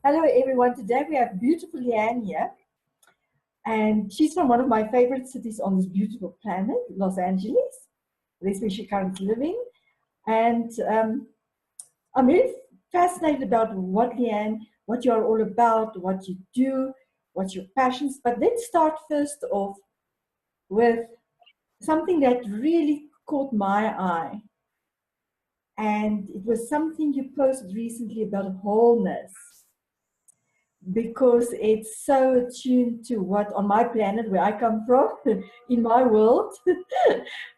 Hello, everyone. Today we have beautiful Leanne here, and she's from one of my favorite cities on this beautiful planet, Los Angeles. That's where she currently living. And I'm really fascinated about what you're all about, what you do, what's your passions. But let's start first off with something that really caught my eye. And it was something you posted recently about wholeness, because it's so attuned to what on my planet where I come from, in my world,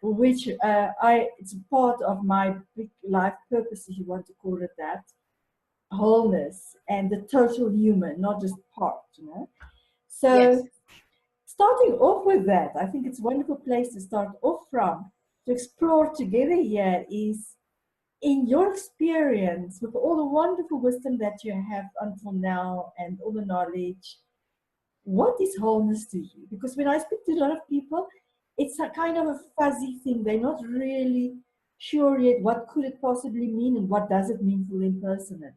which it's part of my big life purpose, if you want to call it that, wholeness and the total human, not just part, you know. Yes. So starting off with that, I think it's a wonderful place to start off from, to explore together here is, in your experience, with all the wonderful wisdom that you have until now and all the knowledge, what is wholeness to you? Because when I speak to a lot of people, it's a kind of a fuzzy thing. They're not really sure yet what could it possibly mean and what does it mean for them personally.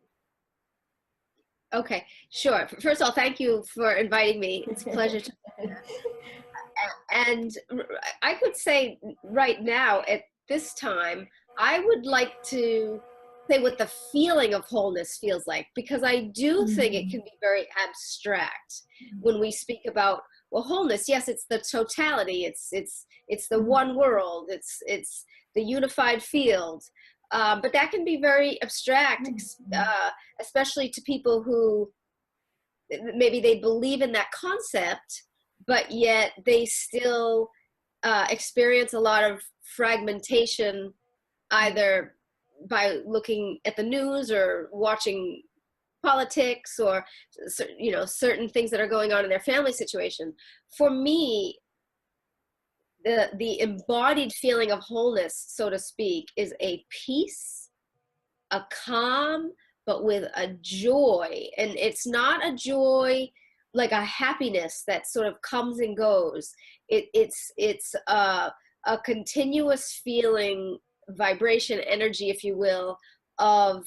Okay, sure. First of all, thank you for inviting me. It's a pleasure to and I could say right now at this time, I would like to say what the feeling of wholeness feels like, because I do think it can be very abstract when we speak about, well, wholeness. Yes, it's the totality. It's the one world. It's the unified field. But that can be very abstract, especially to people who maybe they believe in that concept, but yet they still experience a lot of fragmentation, either by looking at the news or watching politics, or certain things that are going on in their family situation. For me, the embodied feeling of wholeness, so to speak, is a peace, a calm, but with a joy. And it's not a joy like a happiness that sort of comes and goes. It's a continuous feeling, vibration, energy, if you will, of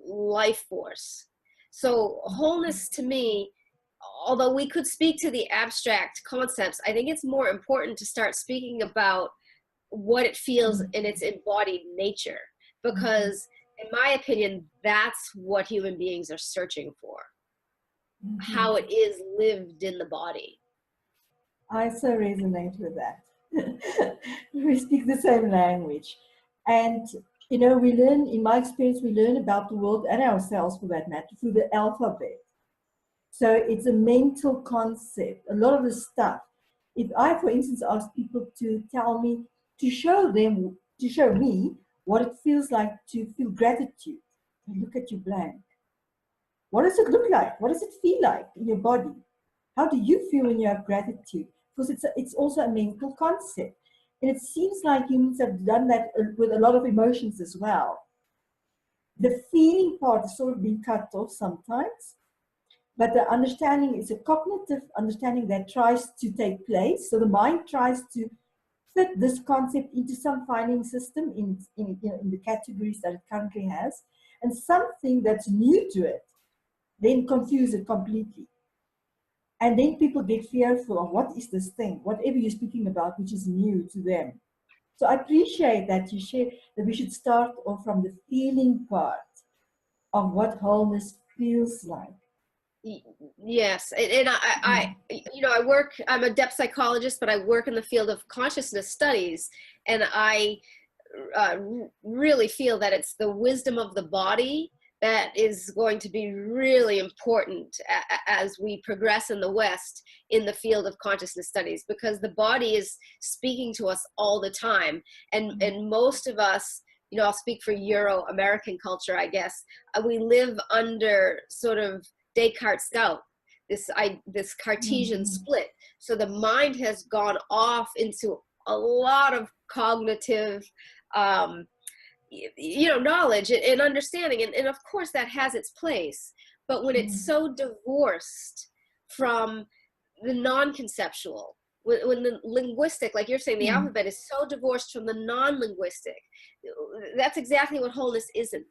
life force. So wholeness to me, although we could speak to the abstract concepts, I think it's more important to start speaking about what it feels in its embodied nature, because in my opinion, that's what human beings are searching for, how it is lived in the body. I so resonate with that. We speak the same language. And, you know, we learn, in my experience, we learn about the world and ourselves, for that matter, through the alphabet. So it's a mental concept. A lot of the stuff, if I, for instance, ask people to tell me, to show me what it feels like to feel gratitude, they look at you blank. What does it look like? What does it feel like in your body? How do you feel when you have gratitude? Because it's also a mental concept. And it seems like humans have done that with a lot of emotions as well. The feeling part is sort of being cut off sometimes, but the understanding is a cognitive understanding that tries to take place. So the mind tries to fit this concept into some filing system in the categories that it currently has, and something that's new to it then confuse it completely. And then people get fearful of what is this thing, whatever you're speaking about, which is new to them. So I appreciate that you share that we should start off from the feeling part of what wholeness feels like. Yes, and I work. I'm a depth psychologist, but I work in the field of consciousness studies, and I really feel that it's the wisdom of the body that is going to be really important as we progress in the West in the field of consciousness studies, because the body is speaking to us all the time, and most of us, I'll speak for Euro-American culture, I guess, we live under sort of Descartes' scout, this Cartesian split. So the mind has gone off into a lot of cognitive knowledge and understanding, and of course that has its place, but when it's so divorced from the non-conceptual, when the linguistic, like you're saying, the alphabet is so divorced from the non-linguistic, that's exactly what wholeness isn't.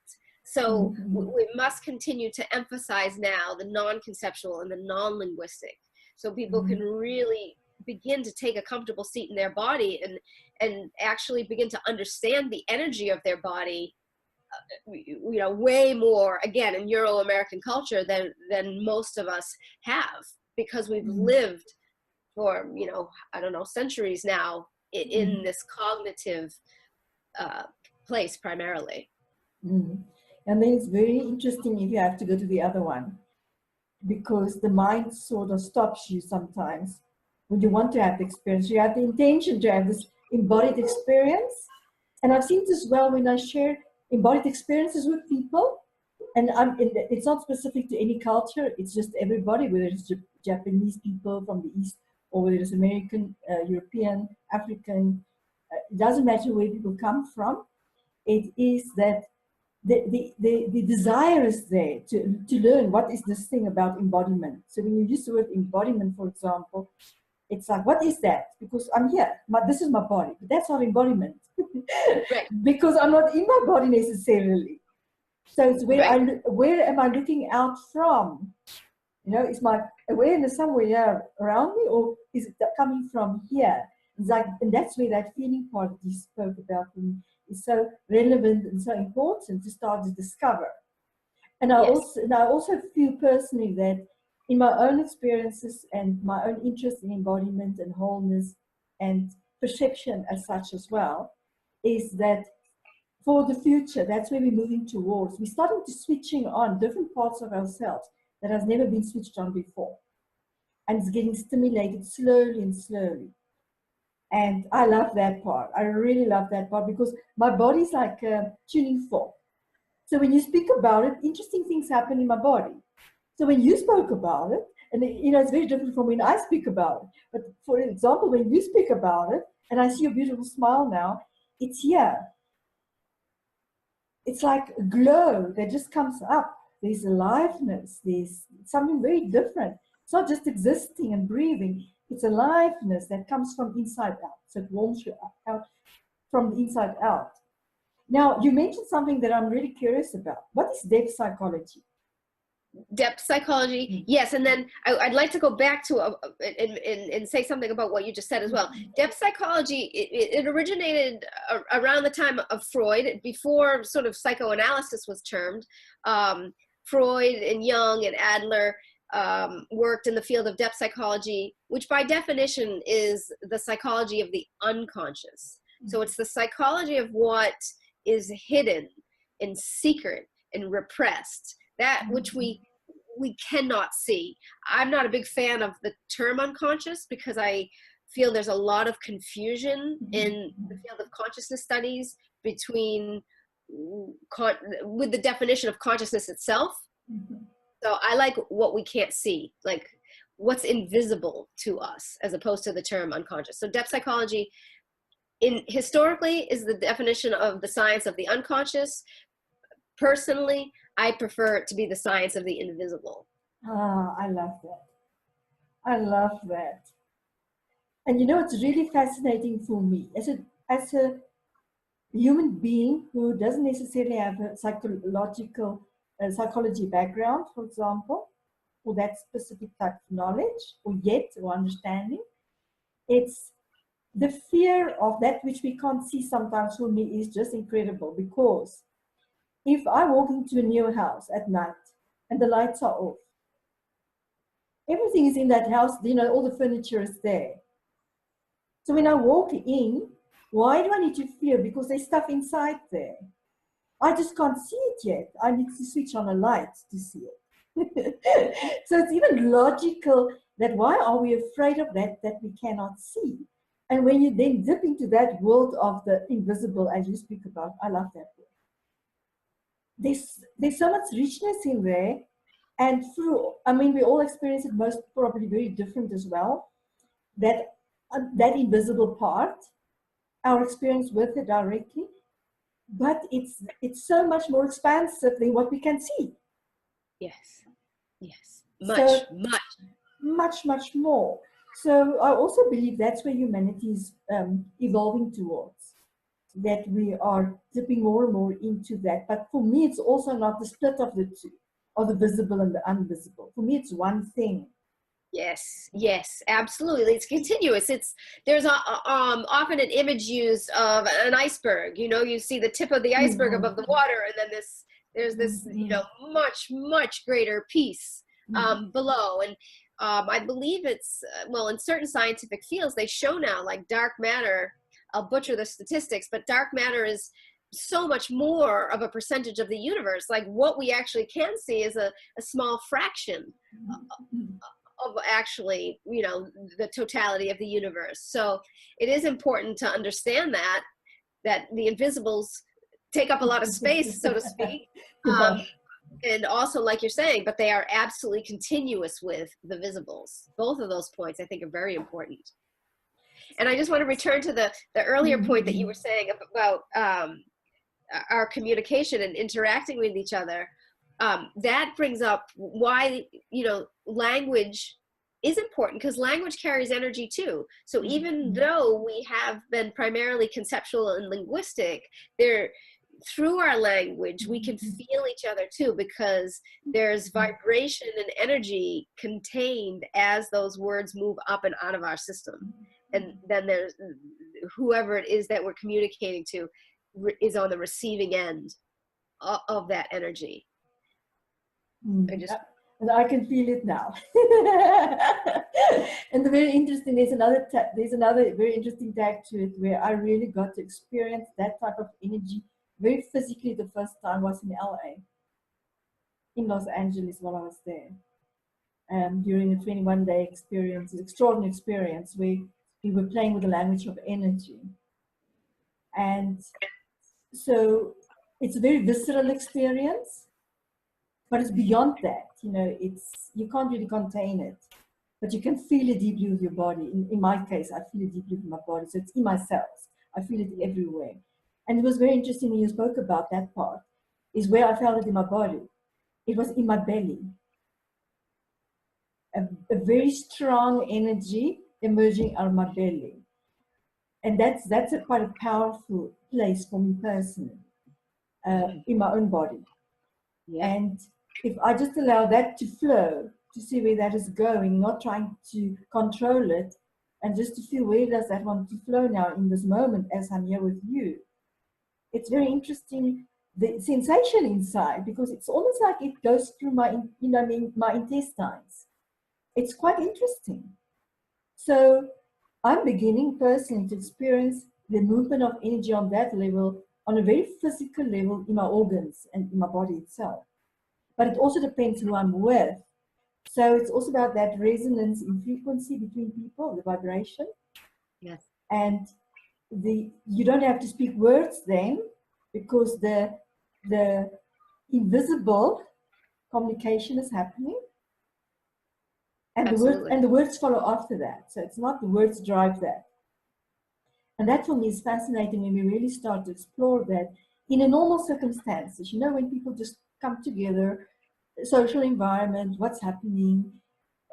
So Mm-hmm. we must continue to emphasize now the non-conceptual and the non-linguistic, so people can really begin to take a comfortable seat in their body and actually begin to understand the energy of their body, you know, way more, again, in Euro-American culture than most of us have, because we've lived for, you know, I don't know, centuries now in this cognitive place primarily. And then it's very interesting if you have to go to the other one, because the mind sort of stops you sometimes when you want to have the experience. You have the intention to have this embodied experience. And I've seen this well when I share embodied experiences with people. And it's not specific to any culture, it's just everybody, whether it's Japanese people from the East, or whether it's American, European, African, it doesn't matter where people come from. It is that the desire is there to learn what is this thing about embodiment. So when you use the word embodiment, for example, it's like, what is that? Because I'm here, this is my body, but that's not embodiment. Right. Because I'm not in my body necessarily. So it's where where am I looking out from? You know, is my awareness somewhere around me, or is it coming from here? It's like, and that's where that feeling part that you spoke about is so relevant and so important to start to discover. And I also feel personally that in my own experiences and my own interest in embodiment and wholeness and perception as such as well, is that for the future, that's where we're moving towards. We're starting to switching on different parts of ourselves that has never been switched on before. And it's getting stimulated slowly and slowly. And I love that part. I really love that part, because my body's like a tuning fork. So when you speak about it, interesting things happen in my body. So when you spoke about it, and you know, it's very different from when I speak about it. But for example, when you speak about it, and I see your beautiful smile now, it's here. It's like a glow that just comes up. There's aliveness. There's something very different. It's not just existing and breathing. It's aliveness that comes from inside out. So it warms you out from the inside out. Now, you mentioned something that I'm really curious about. What is depth psychology? Depth psychology, yes. And then I'd like to go back to and say something about what you just said as well. Depth psychology, it originated around the time of Freud, before sort of psychoanalysis was termed. Freud and Jung and Adler worked in the field of depth psychology, which by definition is the psychology of the unconscious. So it's the psychology of what is hidden and secret and repressed, that which we cannot see. I'm not a big fan of the term unconscious, because I feel there's a lot of confusion in the field of consciousness studies between with the definition of consciousness itself. So I like what we can't see, like what's invisible to us, as opposed to the term unconscious. So depth psychology historically is the definition of the science of the unconscious. Personally, I prefer it to be the science of the invisible. Ah, I love that. I love that. And you know, it's really fascinating for me as a human being who doesn't necessarily have a psychology background, for example, or that specific type of knowledge or understanding. It's the fear of that which we can't see sometimes for me is just incredible, because if I walk into a new house at night and the lights are off, everything is in that house, you know, all the furniture is there. So when I walk in, why do I need to fear? Because there's stuff inside there. I just can't see it yet. I need to switch on a light to see it. So it's even logical that why are we afraid of that we cannot see? And when you then dip into that world of the invisible, as you speak about, I love that word. There's so much richness in there, and through, I mean, we all experience it most probably very different as well, that invisible part, our experience with it directly, but it's so much more expansive than what we can see. Yes, much more. So I also believe that's where humanity is evolving towards. that we are dipping more and more into that. But for me, it's also not the split of the two, of the visible and the invisible. For me, it's one thing. Yes, yes, absolutely. It's continuous. There's often an image used of an iceberg. You know, you see the tip of the iceberg above the water, and then there's this, you know, much greater piece below. And I believe it's well, in certain scientific fields, they show now like dark matter. I'll butcher the statistics, but dark matter is so much more of a percentage of the universe. Like what we actually can see is a small fraction of actually, you know, the totality of the universe. So it is important to understand that the invisibles take up a lot of space, so to speak. And also, like you're saying, but they are absolutely continuous with the visibles. Both of those points I think are very important. And I just want to return to the earlier point that you were saying about our communication and interacting with each other. That brings up why, you know, language is important, because language carries energy too. So even though we have been primarily conceptual and linguistic, through our language, we can feel each other too, because there's vibration and energy contained as those words move up and out of our system. And then there's whoever it is that we're communicating to is on the receiving end of that energy. And I can feel it now. And the very interesting, there's another very interesting tag to it where I really got to experience that type of energy very physically. The first time was in LA, in Los Angeles, while I was there, during a 21-day experience, an extraordinary experience where we were playing with the language of energy. And so it's a very visceral experience, but it's beyond that. You know, you can't really contain it, but you can feel it deeply with your body. In my case, I feel it deeply with my body, so it's in my cells. I feel it everywhere. And it was very interesting when you spoke about that part, is where I felt it in my body. It was in my belly. A very strong energy emerging out of my belly. And that's quite a powerful place for me personally, in my own body. Yeah. And if I just allow that to flow, to see where that is going, not trying to control it, and just to feel where does that want to flow now in this moment as I'm here with you. It's very interesting, the sensation inside, because it's almost like it goes through my intestines. It's quite interesting. So I'm beginning personally to experience the movement of energy on that level, on a very physical level in my organs and in my body itself. But it also depends who I'm with. So it's also about that resonance in frequency between people, the vibration. Yes. And you don't have to speak words then, because the invisible communication is happening. And the words follow after that. So it's not the words drive that. And that for me is fascinating when we really start to explore that in a normal circumstances. You know, when people just come together, social environment, what's happening,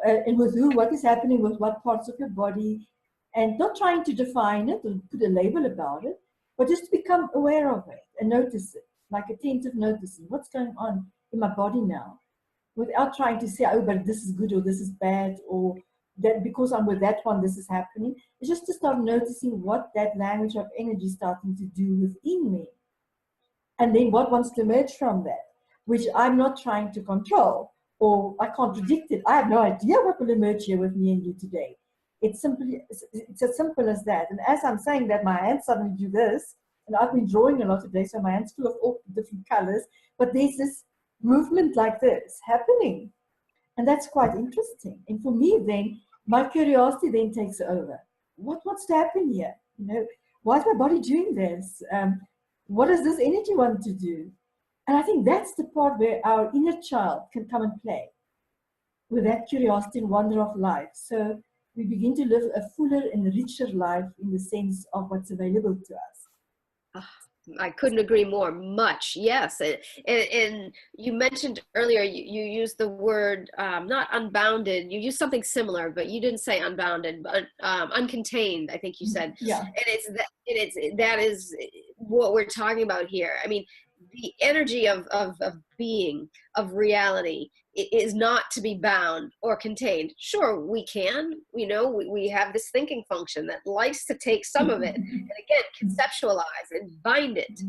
and with who, what is happening with what parts of your body, and not trying to define it or put a label about it, but just to become aware of it and notice it, like attentive noticing. What's going on in my body now? Without trying to say, oh, but this is good or this is bad, or that because I'm with that one, this is happening. It's just to start noticing what that language of energy is starting to do within me. And then what wants to emerge from that, which I'm not trying to control, or I can't predict it. I have no idea what will emerge here with me and you today. It's as simple as that. And as I'm saying that, my hands suddenly do this, and I've been drawing a lot today, so my hands full of all different colors, but there's this movement like this happening, and that's quite interesting. And for me, then my curiosity then takes over. What's to happen here? You know, why is my body doing this? What does this energy want to do? And I think that's the part where our inner child can come and play with that curiosity and wonder of life. So we begin to live a fuller and richer life in the sense of what's available to us. I couldn't agree more. Much, yes. And you mentioned earlier, you used the word not unbounded. You used something similar, but you didn't say unbounded, but uncontained. I think you said. Yeah. And that is what we're talking about here. I mean, the energy of being, of reality, is not to be bound or contained. Sure, we can, you know, we have this thinking function that likes to take some of it and again conceptualize and bind it.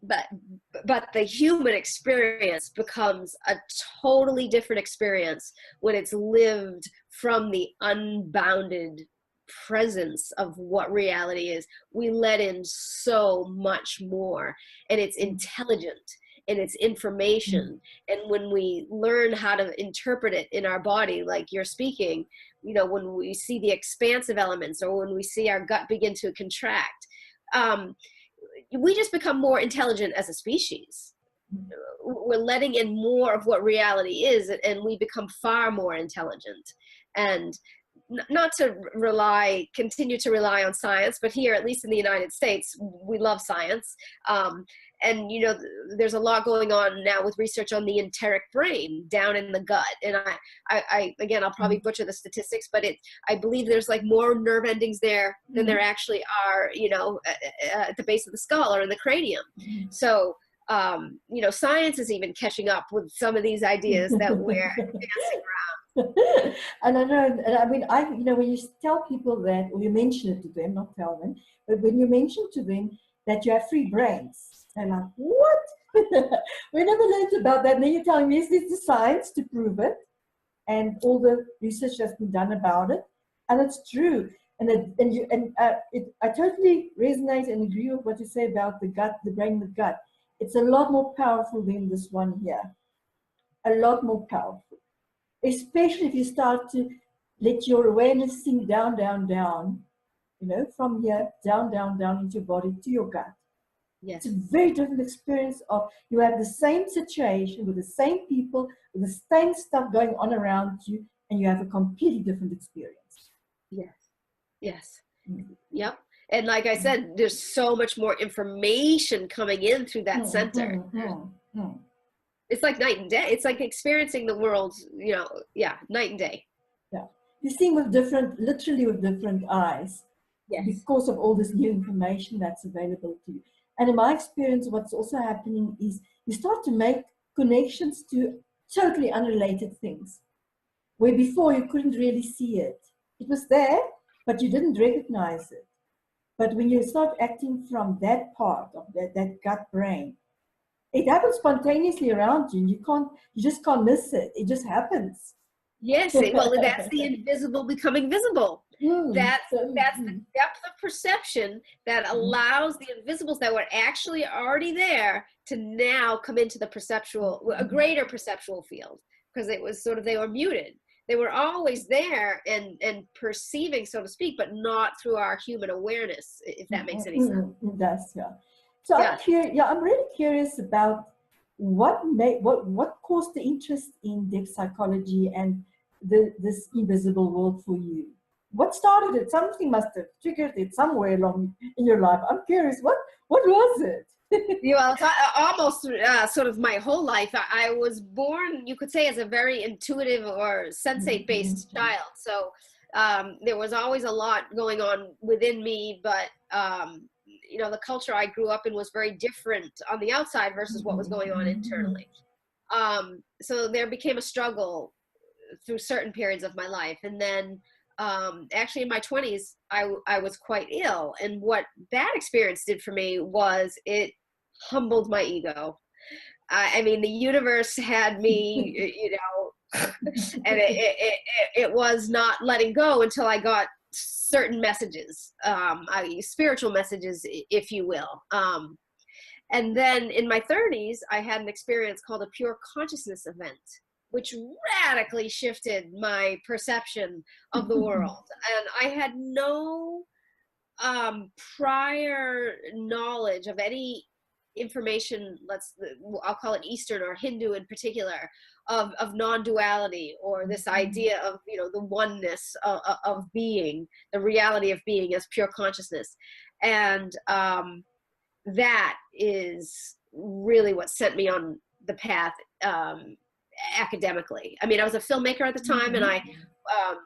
But the human experience becomes a totally different experience when it's lived from the unbounded presence of what reality is. We let in so much more, and it's intelligent, and it's information. And when we learn how to interpret it in our body, like you're speaking, you know, when we see the expansive elements, or when we see our gut begin to contract, we just become more intelligent as a species. We're letting in more of what reality is, and we become far more intelligent. And not to continue to rely on science, but here, at least in the United States, we love science. And, you know, there's a lot going on now with research on the enteric brain down in the gut. And again, I'll probably butcher the statistics, but I believe there's like more nerve endings there than there actually are, you know, at the base of the skull or in the cranium. So, you know, science is even catching up with some of these ideas that we're dancing around. And I know, and I mean, you know, when you tell people that, or you mention it to them, not tell them, but when you mention to them that you have 3 brains, they're like, what? We never learned about that. And then you're telling me, yes, there's the science to prove it, and all the research that's been done about it, and it's true. And I totally resonate and agree with what you say about the gut, the brain, the gut. It's a lot more powerful than this one here. A lot more powerful. Especially if you start to let your awareness sink down, down, down, you know, from here, down, down, down into your body to your gut. Yes. It's a very different experience of, you have the same situation with the same people, with the same stuff going on around you, and you have a completely different experience. Yes. Yes. Yep. And like I said, there's so much more information coming in through that center. It's like night and day. It's like experiencing the world, you know, night and day. Yeah. You're seeing literally with different eyes. Yes. Because of all this new information that's available to you. And in my experience, what's also happening is you start to make connections to totally unrelated things, where before you couldn't really see it. It was there, but you didn't recognize it. But when you start acting from that part of that gut brain, it happens spontaneously around you. You just can't miss it. It just happens. Yes, well, that's the invisible becoming visible. That's the depth of perception that allows the invisibles that were actually already there to now come into the a greater perceptual field, because it was sort of, they were muted. They were always there and perceiving, so to speak, but not through our human awareness, if that makes any sense. It does, yeah. So I'm really curious about what caused the interest in depth psychology and this invisible world for you. What started it? Something must have triggered it somewhere along in your life. I'm curious, what was it? Well, it's almost sort of my whole life. I was born, you could say, as a very intuitive or sensate-based child. So there was always a lot going on within me, but you know, the culture I grew up in was very different on the outside versus what was going on internally. So there became a struggle through certain periods of my life. And then actually in my 20s, I was quite ill. And what that experience did for me was it humbled my ego. I mean, the universe had me, you know, and it was not letting go until I got certain messages, spiritual messages, if you will. And then in my 30s, I had an experience called a pure consciousness event, which radically shifted my perception of the world. And I had no prior knowledge of any information, I'll call it Eastern or Hindu in particular, of non-duality, or this idea of, you know, the oneness of being, the reality of being as pure consciousness. And that is really what sent me on the path academically. I mean, I was a filmmaker at the time, and I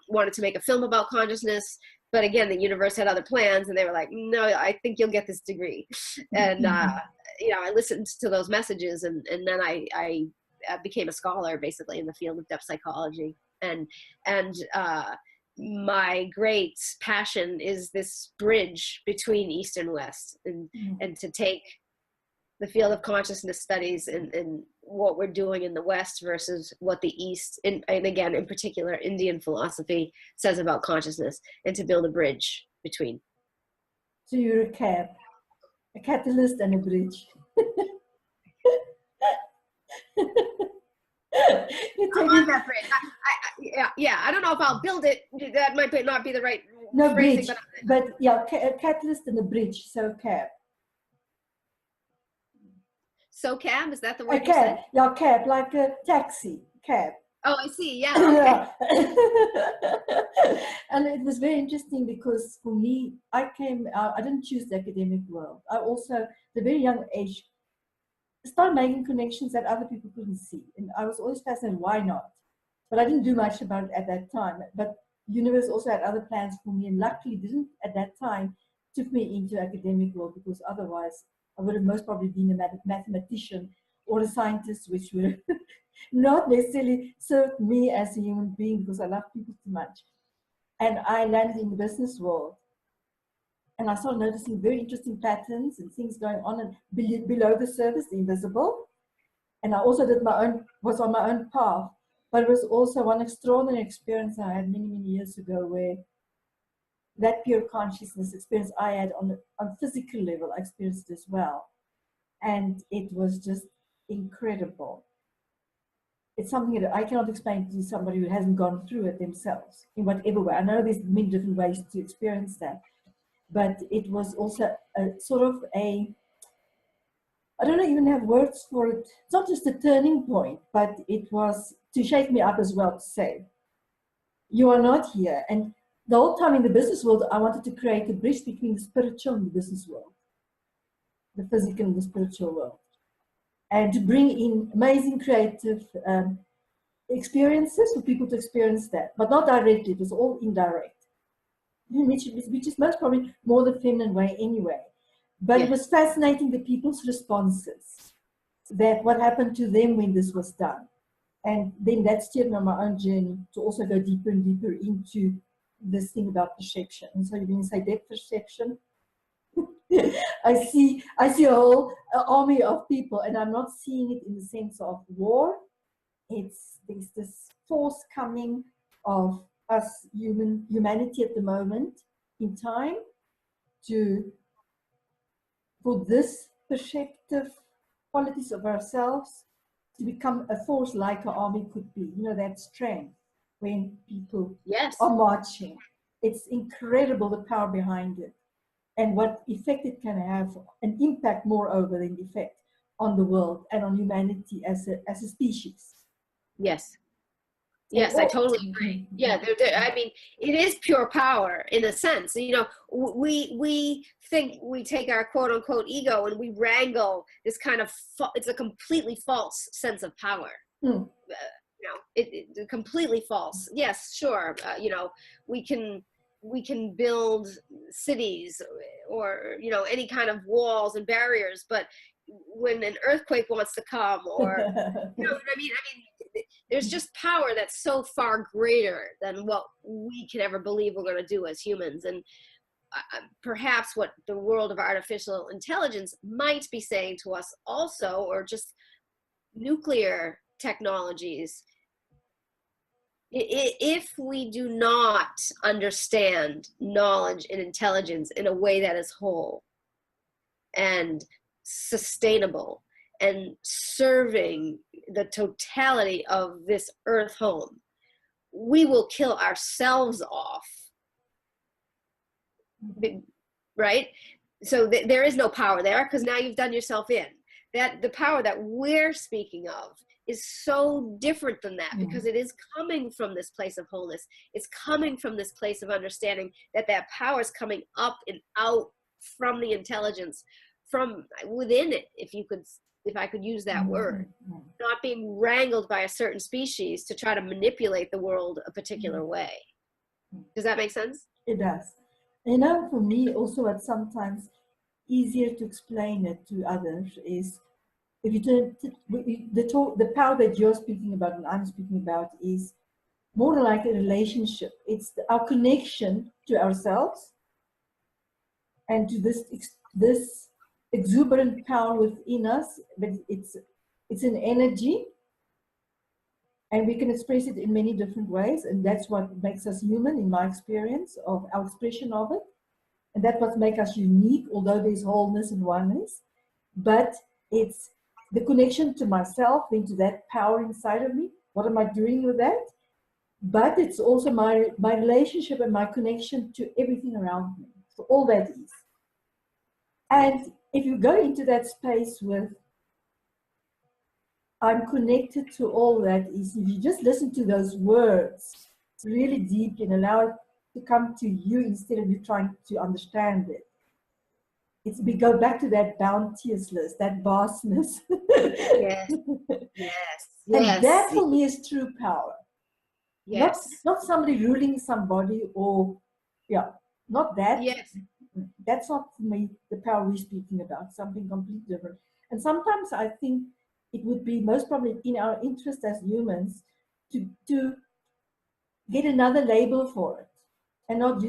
wanted to make a film about consciousness. but again, the universe had other plans, and they were like, no, I think you'll get this degree. And I listened to those messages, and then I became a scholar basically in the field of depth psychology. And my great passion is this bridge between East and West, and to take the field of consciousness studies and what we're doing in the West versus what the East, and again, in particular, Indian philosophy says about consciousness, and to build a bridge between. So you're a catalyst and a bridge. I'm on that bridge. I don't know if I'll build it. That might not be the right phrasing. Bridge, but yeah, a catalyst and a bridge. So cab. So cab, is that the word A you cab, said? yeah, cab, like a taxi, cab. Oh, I see. Yeah. Okay. And it was very interesting because for me, I didn't choose the academic world. I also, at a very young age, started making connections that other people couldn't see. And I was always fascinated, why not? But I didn't do much about it at that time. But the universe also had other plans for me, and luckily didn't at that time took me into academic world, because otherwise I would have most probably been a mathematician or a scientist, which would have not necessarily served me as a human being, because I love people too much. And I landed in the business world, and I started noticing very interesting patterns and things going on and below the surface, the invisible. And I also was on my own path, but it was also one extraordinary experience I had many, many years ago, where that pure consciousness experience I had on physical level, I experienced as well. And it was just incredible. It's something that I cannot explain to somebody who hasn't gone through it themselves in whatever way. I know there's many different ways to experience that, but it was also a sort of I don't even have words for it. It's not just a turning point, but it was to shake me up as well, to say, you are not here. And the whole time in the business world, I wanted to create a bridge between the spiritual and the business world, the physical and the spiritual world, and to bring in amazing creative experiences for people to experience that, but not directly. It was all indirect, which is most probably more the feminine way anyway. But yes, it was fascinating, the people's responses, that what happened to them when this was done. And then that steered me on my own journey to also go deeper and deeper into this thing about perception. And so you're going to say depth perception. I see a whole army of people, and I'm not seeing it in the sense of war. There's this force coming of us humanity at the moment in time for this perceptive qualities of ourselves to become a force like an army could be. You know, that strength when people are marching. It's incredible, the power behind it, and what effect it can have, an impact moreover than effect on the world and on humanity as a species. Yes. Yes, I totally agree. Yeah, I mean, it is pure power in a sense. You know, we think we take our quote unquote ego and we wrangle this kind of, it's a completely false sense of power. You know, it's completely false. Yes, sure. You know, we can build cities or, you know, any kind of walls and barriers, but when an earthquake wants to come, or you know what I mean? There's just power that's so far greater than what we can ever believe we're going to do as humans. And perhaps what the world of artificial intelligence might be saying to us also, or just nuclear technologies, if we do not understand knowledge and intelligence in a way that is whole and sustainable and serving the totality of this earth home, we will kill ourselves off, right? So there is no power there, because now you've done yourself in. That the power that we're speaking of is so different than that, because it is coming from this place of wholeness. It's coming from this place of understanding that power is coming up and out from the intelligence, from within it, if I could use that word, not being wrangled by a certain species to try to manipulate the world a particular way. Does that make sense? It does. You know, for me also, it's sometimes easier to explain it to others is if you turn the power that you're speaking about and I'm speaking about is more like a relationship. It's our connection to ourselves and to this exuberant power within us. But it's an energy, and we can express it in many different ways, and that's what makes us human, in my experience of our expression of it. And that's what makes us unique, although there's wholeness and oneness. But it's the connection to myself, into that power inside of me. What am I doing with that? But it's also my relationship and my connection to everything around me. So all that is. And if you go into that space with, I'm connected to all that is, if you just listen to those words really deep and allow it to come to you instead of you trying to understand it. We go back to that bounteousness, that vastness. Yes, yes, And that yes, for me is true power. yes, Not somebody ruling somebody or, yeah, not that. yes. That's not for me the power we're speaking about, something completely different. And sometimes I think it would be most probably in our interest as humans to get another label for it. And not,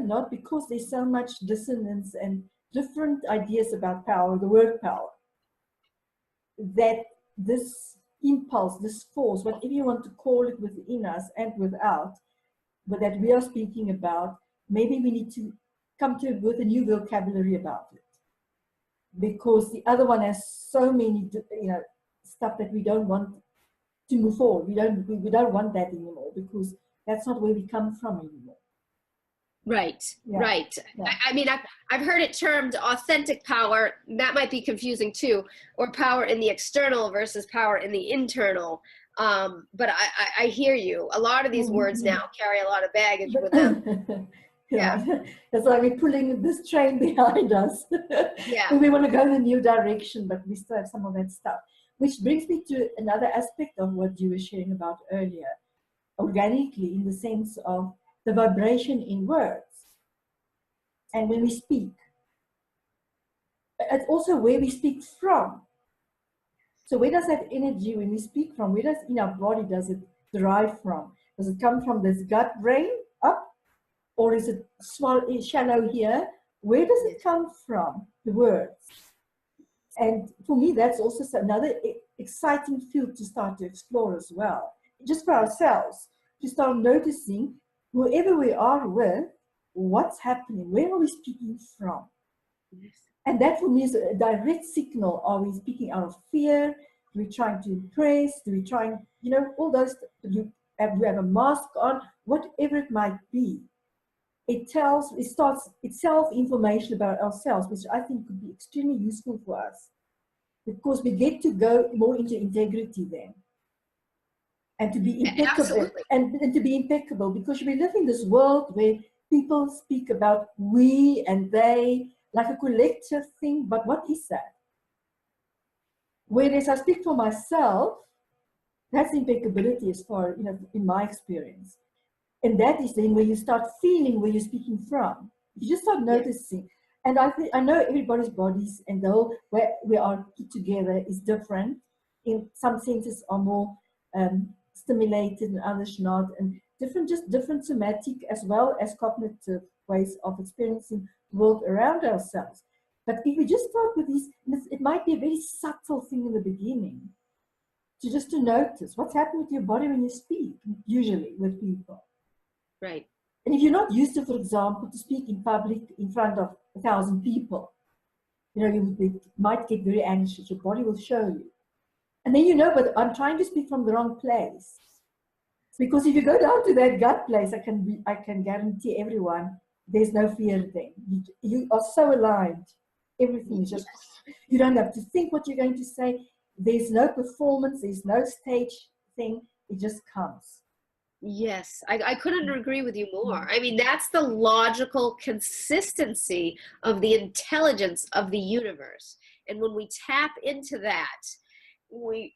not because there's so much dissonance and different ideas about power, the word power, that this impulse, this force, whatever you want to call it within us and without, but that we are speaking about, maybe we need to come to it with a new vocabulary about it. Because the other one has so many, stuff that we don't want to move forward. We don't want that anymore because that's not where we come from anymore. Right, Yeah. right. Yeah. I mean, I've heard it termed authentic power. That might be confusing too, or power in the external versus power in the internal. But I hear you. A lot of these words now carry a lot of baggage with them. Yeah, it's like we're pulling this train behind us. Yeah. And we want to go in a new direction, but we still have some of that stuff. Which brings me to another aspect of what you were sharing about earlier, organically, in the sense of the vibration in words. And when we speak, it's also where we speak from. So where does that energy, when we speak from, where does in our body does it derive from? Does it come from this gut brain up? Or is it shallow here? Where does it come from, the words? And for me, that's also another exciting field to start to explore as well. Just for ourselves, to start noticing whoever we are with, what's happening, where are we speaking from? And that for me is a direct signal. Are we speaking out of fear? Do we trying to impress? Do we trying, all those, do you have a mask on? Whatever it might be. It starts self-information about ourselves, which I think could be extremely useful for us because we get to go more into integrity then and to be impeccable. And to be impeccable, because we live in this world where people speak about we and they like a collective thing, but what is that? Whereas I speak for myself, that's impeccability as far, in my experience. And that is then where you start feeling where you're speaking from. You just start noticing. And I know everybody's bodies and the whole where we are put together is different. In some senses are more stimulated and others not. And different somatic as well as cognitive ways of experiencing the world around ourselves. But if we just start with these, it might be a very subtle thing in the beginning. To notice what's happening with your body when you speak, usually with people. Right. And if you're not used to, for example, to speak in public in front of 1,000 people, you might get very anxious. Your body will show you. And then but I'm trying to speak from the wrong place. Because if you go down to that gut place, I can guarantee everyone there's no fear then. You are so aligned. Everything is just, you don't have to think what you're going to say. There's no performance, there's no stage thing. It just comes. Yes, I couldn't agree with you more. I mean, that's the logical consistency of the intelligence of the universe. And when we tap into that, we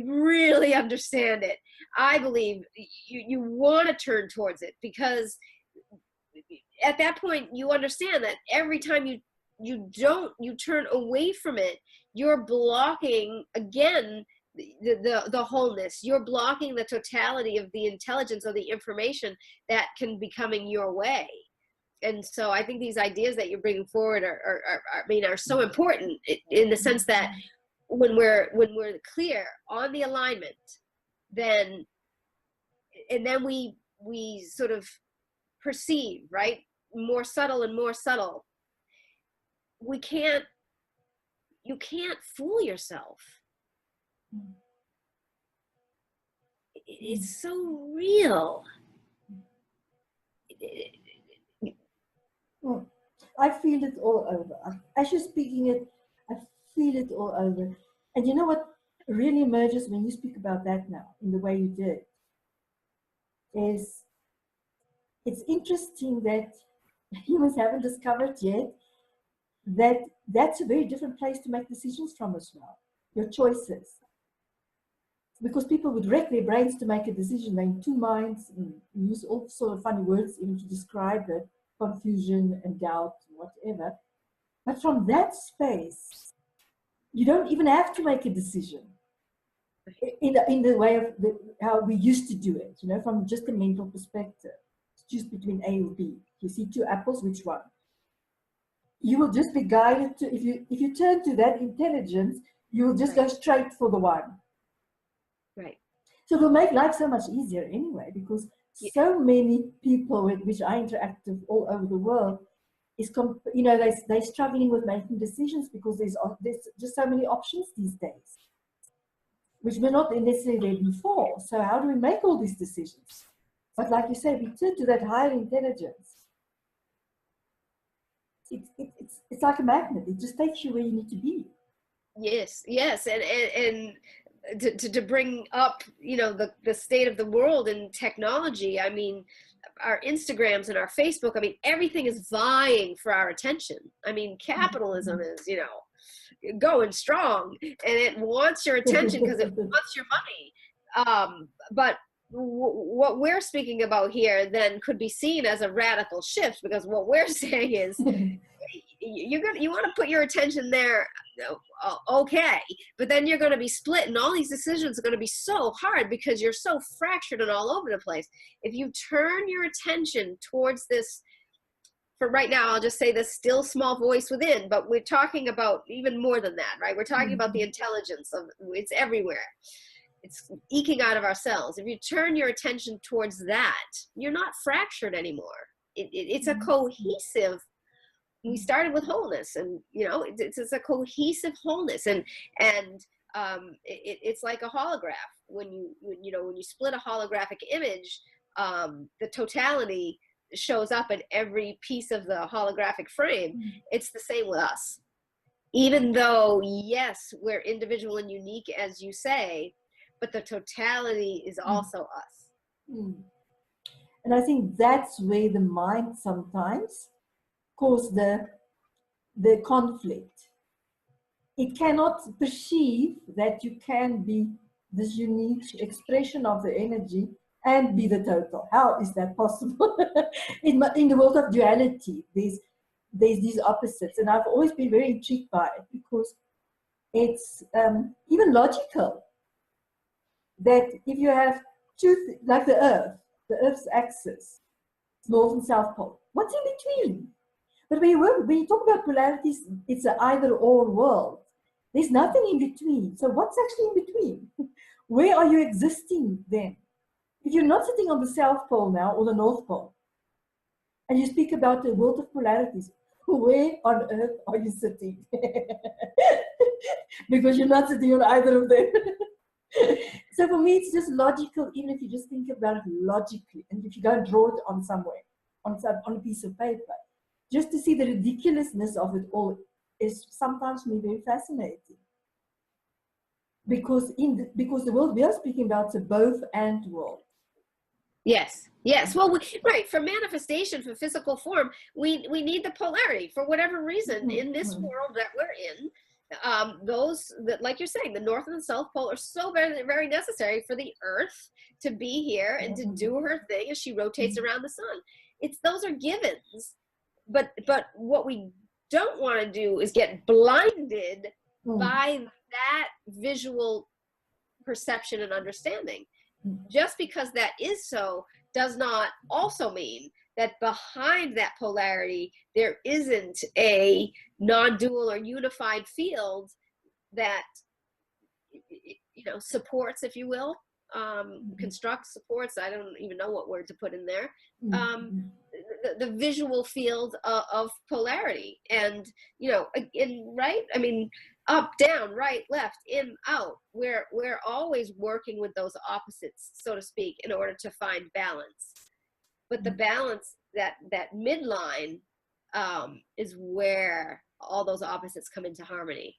really understand it. I believe you want to turn towards it because at that point, you understand that every time you turn away from it, you're blocking again the wholeness. You're blocking the totality of the intelligence or the information that can be coming your way. And so I think these ideas that you're bringing forward are so important in the sense that when we're clear on the alignment, then we sort of perceive, right, more subtle and more subtle. You can't fool yourself. It's so real. I feel it all over. As you're speaking it, I feel it all over. And you know what really emerges when you speak about that now, in the way you did, is it's interesting that humans haven't discovered yet that that's a very different place to make decisions from as well, your choices. Because people would wreck their brains to make a decision. They're in two minds and use all sort of funny words even to describe it, confusion and doubt and whatever. But from that space, you don't even have to make a decision in the way of how we used to do it, you know, from just a mental perspective. Choose between A or B. You see two apples, which one? You will just be guided to, if you turn to that intelligence, you will just go straight for the one. Right. So it will make life so much easier anyway, because so many people with which I interact with all over the world is, you know, they're struggling with making decisions because there's just so many options these days, which were not necessarily there before. So how do we make all these decisions? But like you said, we turn to that higher intelligence. It's like a magnet. It just takes you where you need to be. Yes, and to bring up, you know, the state of the world and technology. I mean, our Instagrams and our Facebook, I mean, everything is vying for our attention. I mean, capitalism is, you know, going strong, and it wants your attention because it wants your money. But what we're speaking about here then could be seen as a radical shift, because what we're saying is you want to put your attention there, okay, but then you're going to be split, and all these decisions are going to be so hard because you're so fractured and all over the place. If you turn your attention towards this, for right now, I'll just say this still small voice within, but we're talking about even more than that, right? We're talking about the intelligence of it's everywhere. It's eking out of ourselves. If you turn your attention towards that, you're not fractured anymore. It's a cohesive. We started with wholeness, and you know, it's a cohesive wholeness, and it's like a holograph. When you split a holographic image, the totality shows up in every piece of the holographic frame. It's the same with us. Even though, yes, we're individual and unique, as you say, but the totality is also us. And I think that's where the mind sometimes causes the conflict. It cannot perceive that you can be this unique expression of the energy and be the total. How is that possible? in the world of duality, there's these opposites, and I've always been very intrigued by it, because it's even logical that if you have like the Earth's axis, North and South Pole, what's in between? But when you talk about polarities, it's an either-or world. There's nothing in between. So what's actually in between? Where are you existing then? If you're not sitting on the South Pole now, or the North Pole, and you speak about the world of polarities, where on earth are you sitting? Because you're not sitting on either of them. So for me, it's just logical, even if you just think about it logically, and if you go and draw it on somewhere, on a piece of paper, just to see the ridiculousness of it all is sometimes for me very fascinating. Because the world we are speaking about is a both and world. Yes. Well, right. For manifestation, for physical form, we need the polarity for whatever reason in this world that we're in. Those that, like you're saying, the North and the South Pole are so very, very necessary for the Earth to be here and to do her thing as she rotates around the sun. those are givens. But what we don't want to do is get blinded by that visual perception and understanding. Just because that is so does not also mean that behind that polarity there isn't a non-dual or unified field that, you know, supports, if you will, constructs, supports, I don't even know what word to put in there, the visual field of polarity. And, you know, in, right, I mean, up, down, right, left, in, out, we're always working with those opposites, so to speak, in order to find balance. But the balance, that midline, is where all those opposites come into harmony.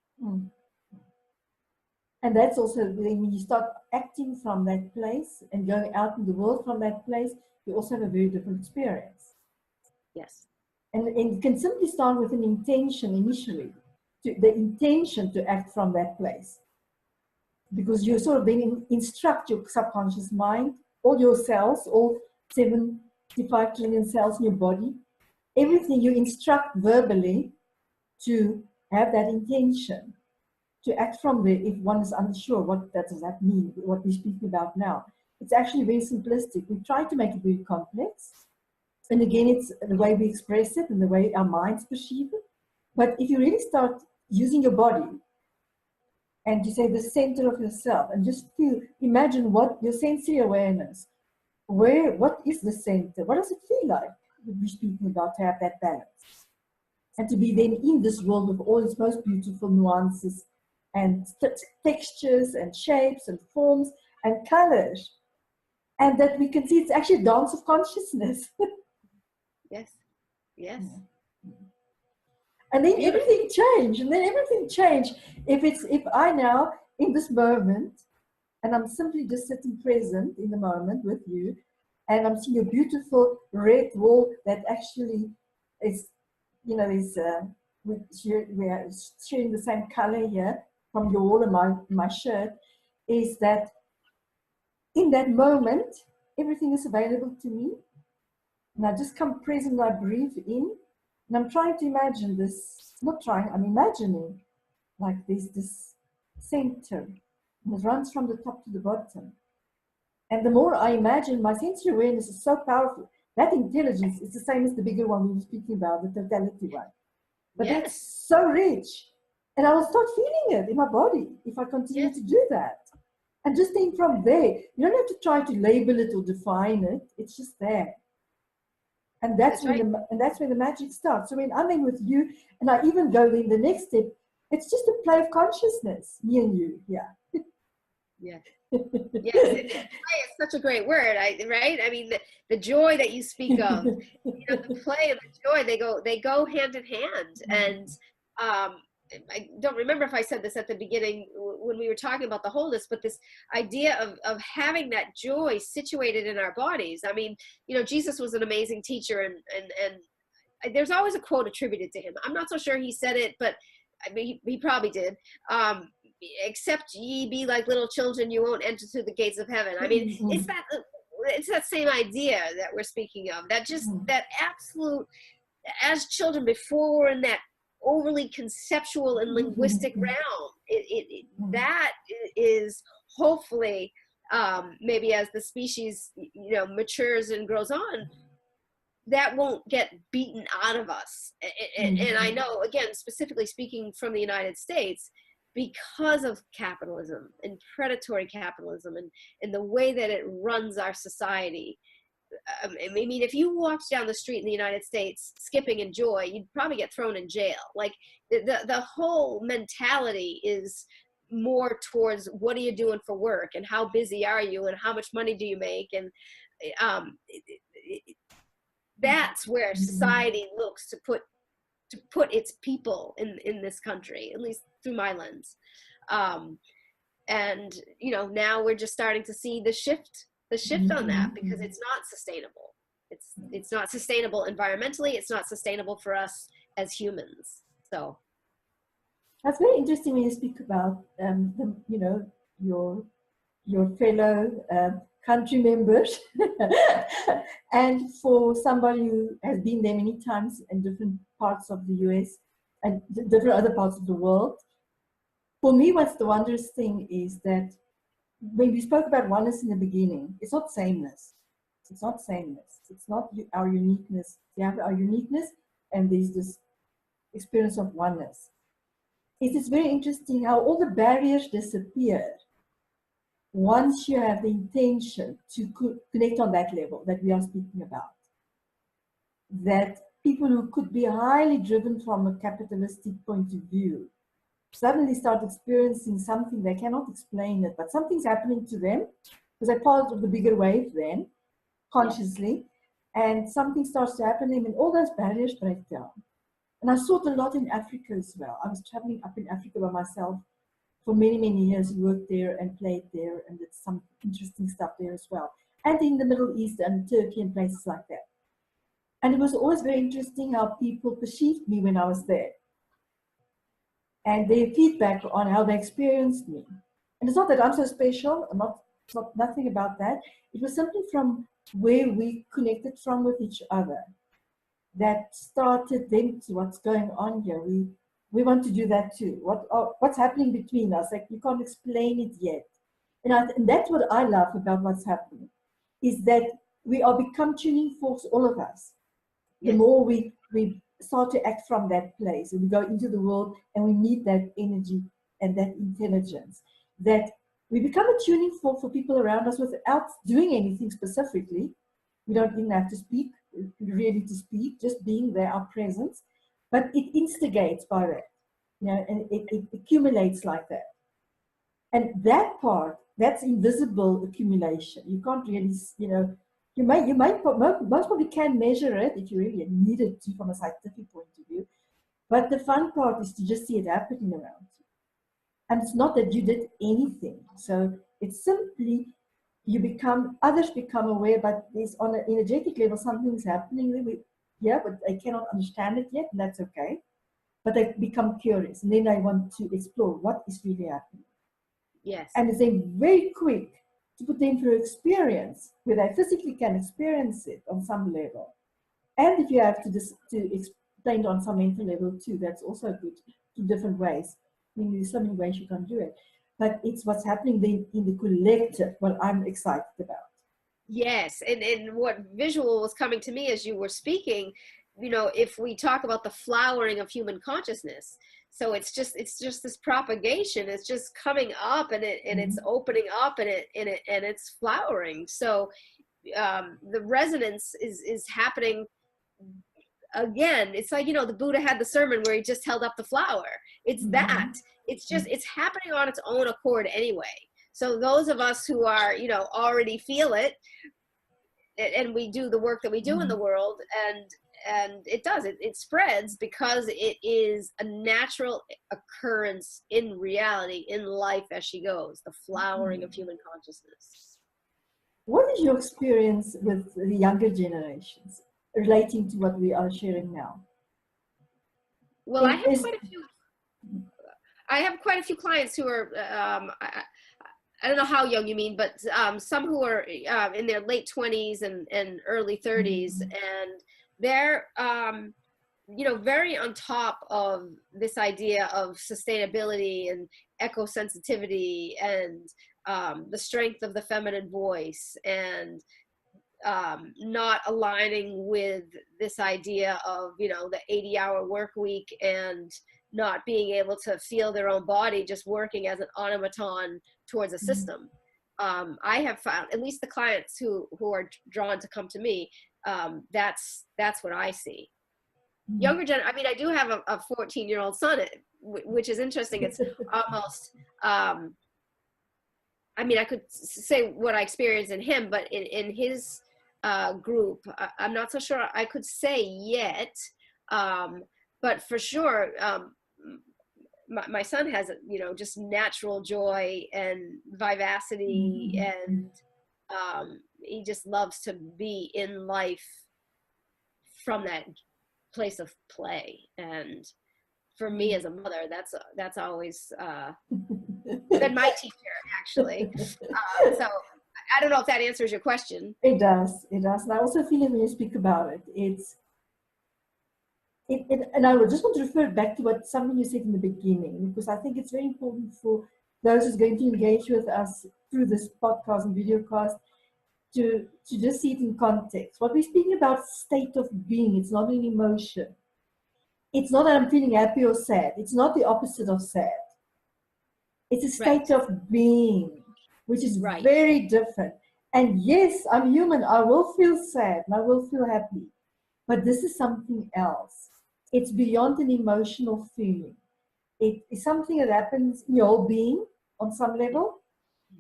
And that's also when you start acting from that place and going out in the world from that place, you also have a very different experience. Yes. And it can simply start with an intention initially, the intention to act from that place. Because you sort of then instruct your subconscious mind, all your cells, all 75 trillion cells in your body, everything you instruct verbally to have that intention, to act from there if one is unsure what does that mean, what we're speaking about now. It's actually very simplistic. We try to make it very complex. And again, it's the way we express it and the way our minds perceive it. But if you really start using your body and you say the center of yourself and just feel, imagine what your sensory awareness, what is the center? What does it feel like? We're speaking about to have that balance. And to be then in this world of all its most beautiful nuances and textures and shapes and forms and colors. And that we can see it's actually a dance of consciousness. Yes. Yes. And then everything changed. If I now, in this moment, and I'm simply just sitting present in the moment with you, and I'm seeing a beautiful red wall that actually is, you know, we are sharing the same color here from your wall and my shirt, is that in that moment, everything is available to me. And I just come present, I breathe in, and I'm trying to imagine this, not trying, I'm imagining like this center, and it runs from the top to the bottom. And the more I imagine, my sensory awareness is so powerful. That intelligence is the same as the bigger one we were speaking about, the totality one. But yes. That's so rich. And I will start feeling it in my body if I continue to do that. And just think from there, you don't have to try to label it or define it. It's just there. And that's when the magic starts. So when I'm in with you, and I even go in the next step, it's just a play of consciousness, me and you. Yeah. Yeah. Yes, play is such a great word, right? I mean, the joy that you speak of, you know, the play and the joy, they go hand in hand. And I don't remember if I said this at the beginning when we were talking about the wholeness, but this idea of having that joy situated in our bodies. I mean, you know, Jesus was an amazing teacher, and there's always a quote attributed to him. I'm not so sure he said it, but I mean, he probably did. Except ye be like little children, you won't enter through the gates of heaven. I mean, it's that same idea that we're speaking of, that just that absolute, as children, before we're in that overly conceptual and linguistic realm, that is hopefully, maybe as the species, you know, matures and grows on, that won't get beaten out of us. And I know, again, specifically speaking from the United States, because of capitalism and predatory capitalism and the way that it runs our society. I mean, if you walked down the street in the United States skipping in joy, you'd probably get thrown in jail. Like the whole mentality is more towards what are you doing for work and how busy are you and how much money do you make, and that's where society looks to put its people in this country, at least through my lens. And you know, now we're just starting to see the shift on that, because it's not sustainable. It's not sustainable environmentally. It's not sustainable for us as humans. So that's very interesting when you speak about you know, your fellow country members. And for somebody who has been there many times in different parts of the US and different other parts of the world, for me, what's the wondrous thing is that when we spoke about oneness in the beginning, it's not sameness. It's not sameness. It's not our uniqueness. We have our uniqueness, and there's this experience of oneness. It is very interesting how all the barriers disappear once you have the intention to connect on that level that we are speaking about. That people who could be highly driven from a capitalistic point of view suddenly start experiencing something they cannot explain it, but something's happening to them because they're part of the bigger wave then, consciously, and something starts to happen to them and all those barriers break down. And I saw it a lot in Africa as well. I was traveling up in Africa by myself for many, many years, worked there and played there and did some interesting stuff there as well. And in the Middle East and Turkey and places like that. And it was always very interesting how people perceived me when I was there. And their feedback on how they experienced me. And it's not that I'm so special, it's not nothing about that. It was simply from where we connected from with each other that started them to what's going on here. We want to do that too. What's happening between us? Like, you can't explain it yet. And that's what I love about what's happening, is that we are become tuning forks, all of us. The more we start to act from that place, and we go into the world and we meet that energy and that intelligence, that we become a tuning fork for people around us without doing anything specifically. We don't even have to speak, really to speak, just being there, our presence. But it instigates by that, and it accumulates like that. And that part, that's invisible accumulation. You can't really, you might most probably can measure it if you really needed to from a scientific point of view. But the fun part is to just see it happening around you. And it's not that you did anything. So it's simply others become aware, but there's on an energetic level, something's happening. But they cannot understand it yet, and that's okay. But they become curious, and then they want to explore what is really happening. Yes. And it's then very quick to put them through experience where they physically can experience it on some level. And if you have to explain it on some mental level too, that's also good, in different ways. I mean, there's so many ways you can do it. But it's what's happening then in the collective, what I'm excited about. Yes, and what visual was coming to me as you were speaking, if we talk about the flowering of human consciousness, so it's just this propagation. It's just coming up, and it's opening up, and it's flowering. So the resonance is happening again. It's like, the Buddha had the sermon where he just held up the flower. It's that. It's happening on its own accord anyway. So those of us who are, already feel it, and we do the work that we do in the world, and it spreads because it is a natural occurrence in reality, in life as she goes, the flowering of human consciousness. What is your experience with the younger generations relating to what we are sharing now? Well, I have quite a few clients who are, I don't know how young you mean, but some who are in their late 20s and early 30s, and they're, very on top of this idea of sustainability and eco-sensitivity and the strength of the feminine voice, and not aligning with this idea of, the 80-hour work week, and not being able to feel their own body, just working as an automaton towards a system. I have found, at least the clients who are drawn to come to me, that's what I see. Younger I do have a 14-year-old son, which is interesting. It's almost, I could say what I experienced in him, but in his group, I'm not so sure I could say yet, but for sure, my son has, just natural joy and vivacity, and he just loves to be in life from that place of play. And for me as a mother, that's always been my teacher, actually. So I don't know if that answers your question. It does. It does. And I also feel it when you speak about it. And I would just want to refer back to something you said in the beginning, because I think it's very important for those who's going to engage with us through this podcast and videocast to just see it in context. What we're speaking about is state of being. It's not an emotion. It's not that I'm feeling happy or sad. It's not the opposite of sad. It's a state of being, which is very different. And yes, I'm human. I will feel sad and I will feel happy. But this is something else. It's beyond an emotional feeling. It is something that happens in your whole being on some level,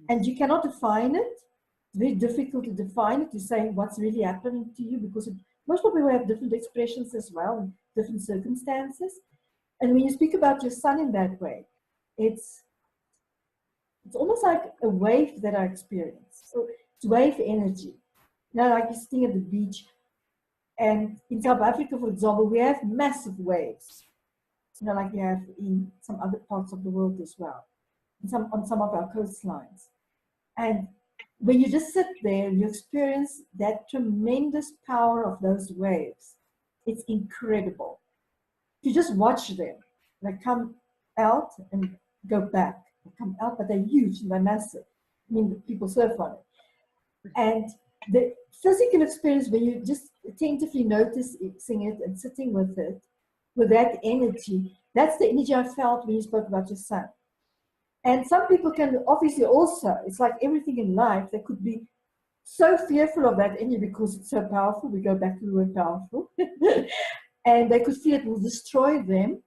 and you cannot define it. It's very difficult to define it, to say what's really happening to you, because most people have different expressions as well, in different circumstances. And when you speak about your son in that way, it's almost like a wave that I experience. So it's wave energy. You know, like you're sitting at the beach, and in South Africa, for example, we have massive waves, you know, like we have in some other parts of the world as well, on some of our coastlines. And when you just sit there, you experience that tremendous power of those waves. It's incredible. You just watch them. They come out and go back. They come out, but they're huge and they're massive. I mean, people surf on it. And the physical experience, when you just attentively noticing it and sitting with it, with that energy, that's the energy I felt when you spoke about your son. And some people can obviously also, it's like everything in life, they could be so fearful of that energy because it's so powerful. We go back to the word powerful. And they could feel it will destroy them.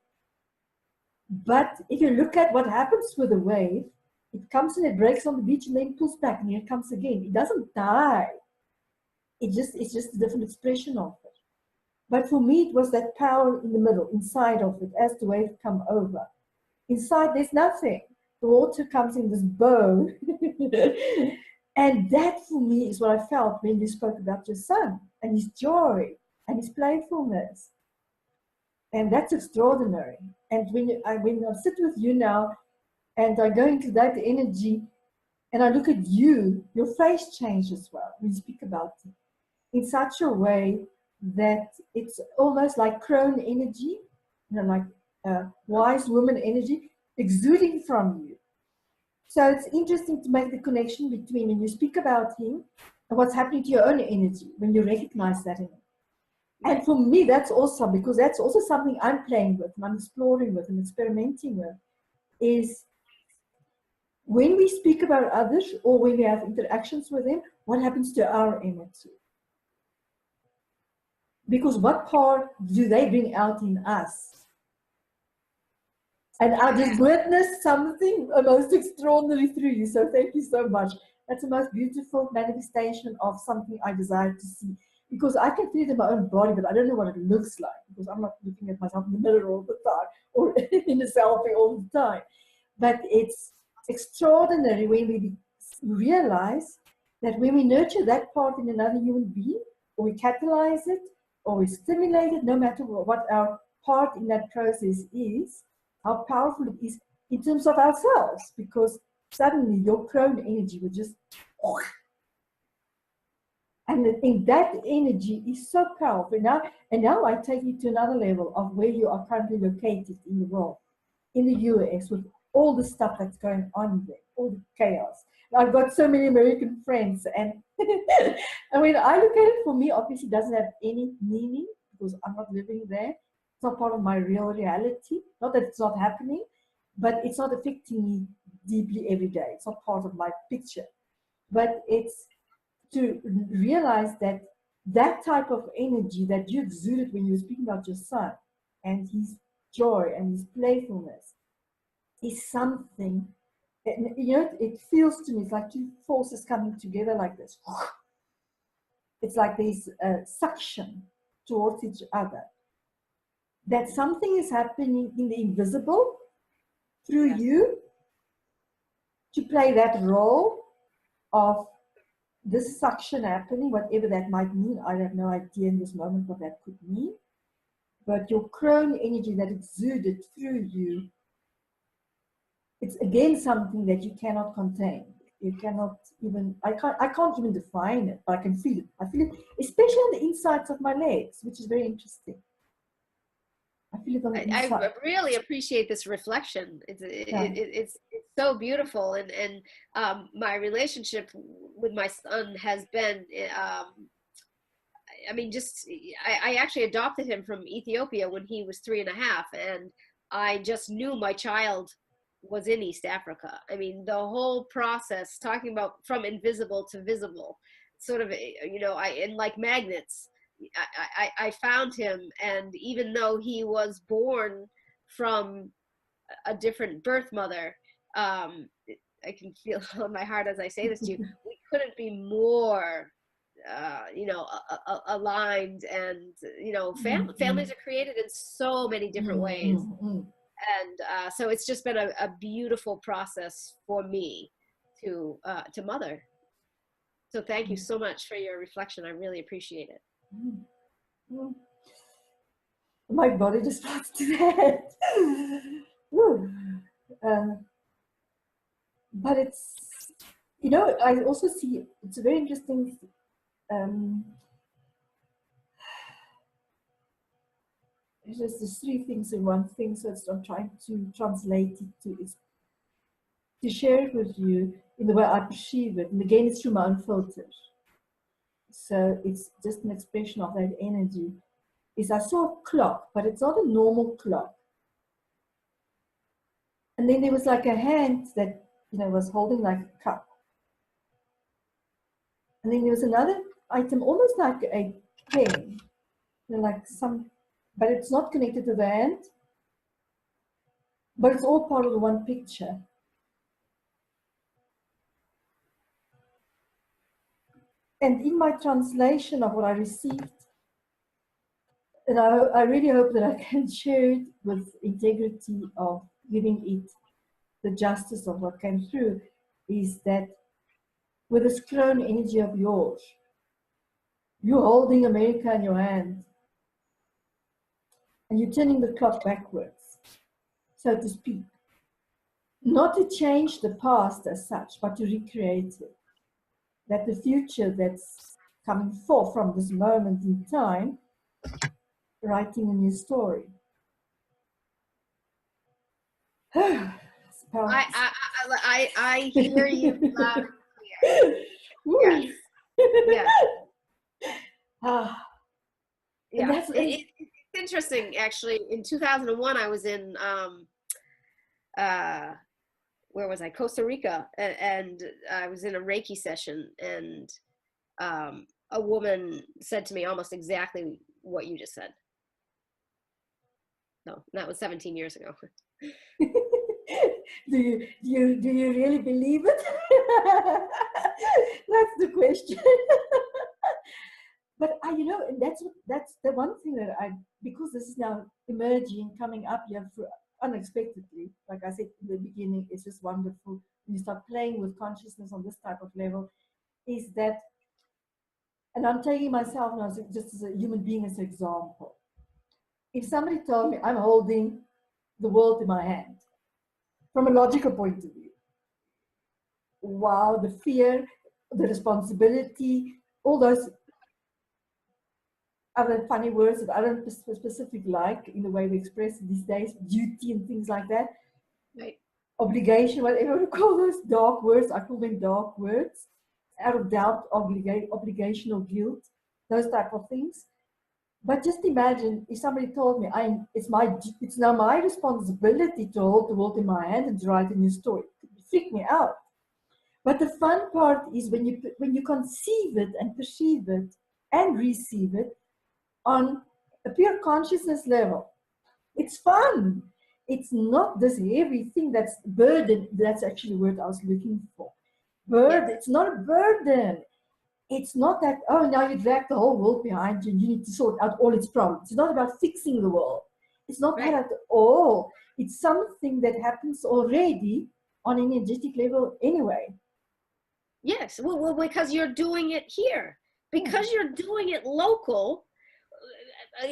But if you look at what happens with a wave, it comes and it breaks on the beach and then pulls back and here it comes again. It doesn't die. It's just a different expression of it. But for me, it was that power in the middle, inside of it, as the wave come over. Inside, there's nothing. The water comes in this bow. And that, for me, is what I felt when you spoke about your son and his joy and his playfulness. And that's extraordinary. And when I sit with you now and I go into that energy and I look at you, your face changes as well when you speak about it in such a way that it's almost like crone energy, you know, like wise woman energy exuding from you. So it's interesting to make the connection between when you speak about him and what's happening to your own energy when you recognize that in him. And for me, that's awesome, because that's also something I'm playing with and I'm exploring with and experimenting with, is when we speak about others or when we have interactions with them, what happens to our energy? Because what part do they bring out in us? And I just witnessed something most extraordinary through you. So thank you so much. That's the most beautiful manifestation of something I desire to see. Because I can feel it in my own body, but I don't know what it looks like. Because I'm not looking at myself in the mirror all the time or in a selfie all the time. But it's extraordinary when we realize that when we nurture that part in another human being, or we catalyze it, or we stimulate it, no matter what our part in that process is, how powerful it is in terms of ourselves, because suddenly your crone energy will just, and I think that energy is so powerful. Now I take you to another level of where you are currently located in the world, in the US, with all the stuff that's going on there, all the chaos. I've got so many American friends, and and when I look at it, for me, obviously it doesn't have any meaning because I'm not living there. It's not part of my real reality. Not that it's not happening, but it's not affecting me deeply every day. It's not part of my picture. But it's to realize that that type of energy that you exuded when you were speaking about your son and his joy and his playfulness is something. You know, it feels to me, it's like two forces coming together like this. It's like there's a suction towards each other. That something is happening in the invisible through you to play that role of this suction happening, whatever that might mean. I have no idea in this moment what that could mean. But your crone energy that exuded through you, it's again something that you cannot contain. You cannot even, I can't even define it, but I can feel it. I feel it, especially on the insides of my legs, which is very interesting. I feel it on the inside. I really appreciate this reflection. It's so beautiful, and my relationship with my son has been, I mean, just I actually adopted him from Ethiopia when he was 3.5, and I just knew my child was in East Africa. I mean, the whole process, talking about from invisible to visible, sort of, you know, and like magnets. I found him, and even though he was born from a different birth mother, I can feel on my heart as I say this to you, we couldn't be more, you know, aligned, and, you know, families are created in so many different ways. And so it's just been a beautiful process for me to mother. So thank you so much for your reflection. I really appreciate it. My body just wants to that. But it's, you know, I also see, it's a very interesting, there's just three things in one thing, so I'm trying to translate it to share it with you in the way I perceive it. And again, it's through my own filter. So it's just an expression of that energy. Is I saw a clock, but it's not a normal clock. And then there was like a hand that, you know, was holding like a cup. And then there was another item, almost like a pen, you know, like some, but it's not connected to the hand, but it's all part of the one picture. And in my translation of what I received, and I really hope that I can share it with integrity of giving it the justice of what came through, is that with this crone energy of yours, you're holding America in your hand, and you're turning the clock backwards, so to speak. Not to change the past as such, but to recreate it. That the future that's coming forth from this moment in time, writing a new story. I hear you loud and clear. Yes. Yeah. Yeah. It's interesting, actually. In 2001, I was in where was I? Costa Rica, and I was in a Reiki session, and a woman said to me almost exactly what you just said. No, that was 17 years ago. Do you really believe it? That's the question. But you know, and that's the one thing that because this is now emerging, coming up here unexpectedly. Like I said in the beginning, it's just wonderful when you start playing with consciousness on this type of level. Is that, and I'm taking myself now just as a human being as an example. If somebody told me I'm holding the world in my hand, from a logical point of view, wow, the fear, the responsibility, all those other funny words that I don't specifically like in the way we express it these days, duty and things like that, right. Obligation, whatever you call those dark words, I call them dark words, out of doubt, obligation or guilt, those type of things. But just imagine if somebody told me it's now my responsibility to hold the world in my hand and to write a new story. It would freak me out. But the fun part is when you conceive it and perceive it and receive it on a pure consciousness level. It's fun. It's not this heavy thing that's burden. That's actually the word I was looking for. Burden. Yes. It's not a burden. It's not that, oh, now you drag the whole world behind you and you need to sort out all its problems. It's not about fixing the world. It's not that at all. It's something that happens already on an energetic level anyway. Yes, well, because you're doing it here. Because you're doing it local,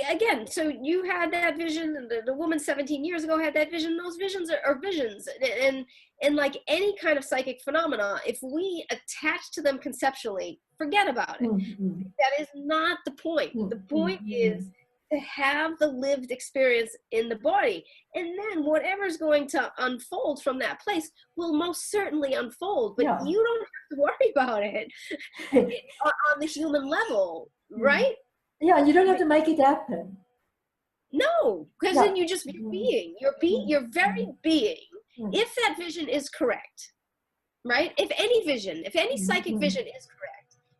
again, so you had that vision, and the woman 17 years ago had that vision. Those visions are visions, and like any kind of psychic phenomena, if we attach to them conceptually, forget about it. Mm-hmm. That is not the point. Mm-hmm. The point is to have the lived experience in the body, and then whatever's going to unfold from that place will most certainly unfold, but Yeah. you don't have to worry about it on the human level, right? Yeah, you don't have to make it happen. No, because Yeah. then you just be being. Your very being. If that vision is correct, right? If any psychic vision is correct,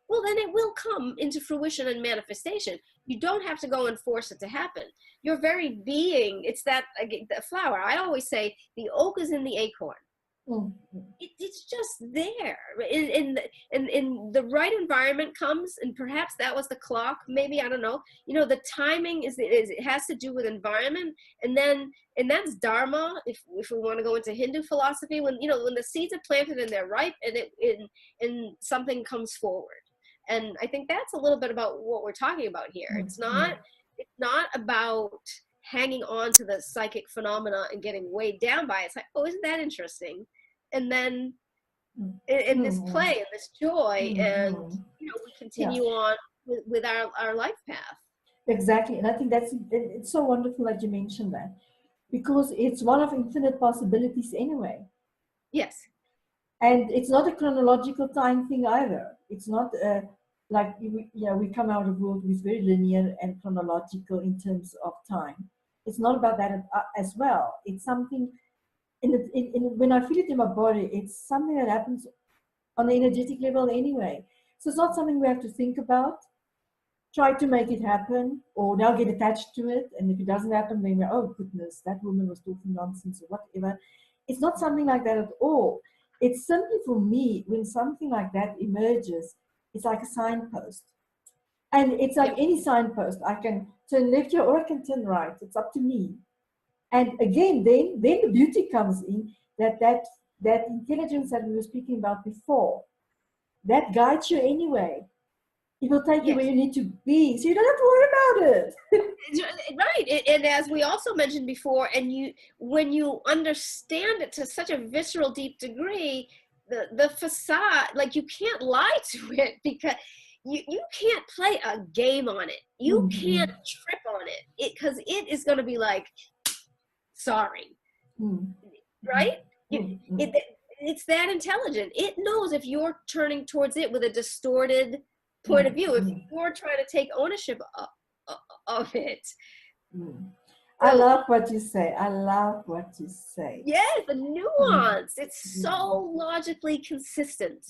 well, then it will come into fruition and manifestation. You don't have to go and force it to happen. Your very being, it's that the flower. I always say the oak is in the acorn. It's just there. In the right environment comes, and perhaps that was the clock. Maybe, I don't know. The timing is it has to do with environment, and that's dharma. If we want to go into Hindu philosophy, when the seeds are planted and they're ripe, and something comes forward. And I think that's a little bit about what we're talking about here. It's not about hanging on to the psychic phenomena and getting weighed down by it. It's like, oh, isn't that interesting? And then in this play and this joy, and we continue on with our life path. Exactly. And I think it's so wonderful that you mentioned that, because it's one of infinite possibilities anyway. Yes. And it's not a chronological time thing either. It's not like we come out of a world with very linear and chronological in terms of time. It's not about that as well. It's something when I feel it in my body, it's something that happens on an energetic level anyway. So it's not something we have to think about, try to make it happen, or now get attached to it. And if it doesn't happen, then we're, oh goodness, that woman was talking nonsense or whatever. It's not something like that at all. It's simply, for me, when something like that emerges, it's like a signpost. And it's like any signpost. I can turn left here or I can turn right. It's up to me. And again, then the beauty comes in that intelligence that we were speaking about before, that guides you anyway. It will take you where you need to be, so you don't have to worry about it. Right. And as we also mentioned before, and when you understand it to such a visceral, deep degree, the facade, like, you can't lie to it, because you can't play a game on it. You can't trip on it, because it is going to be like, sorry, right? It's that intelligent. It knows if you're turning towards it with a distorted point of view, if you're trying to take ownership of it. I love what you say. I love what you say. Yes, the nuance. It's so logically consistent.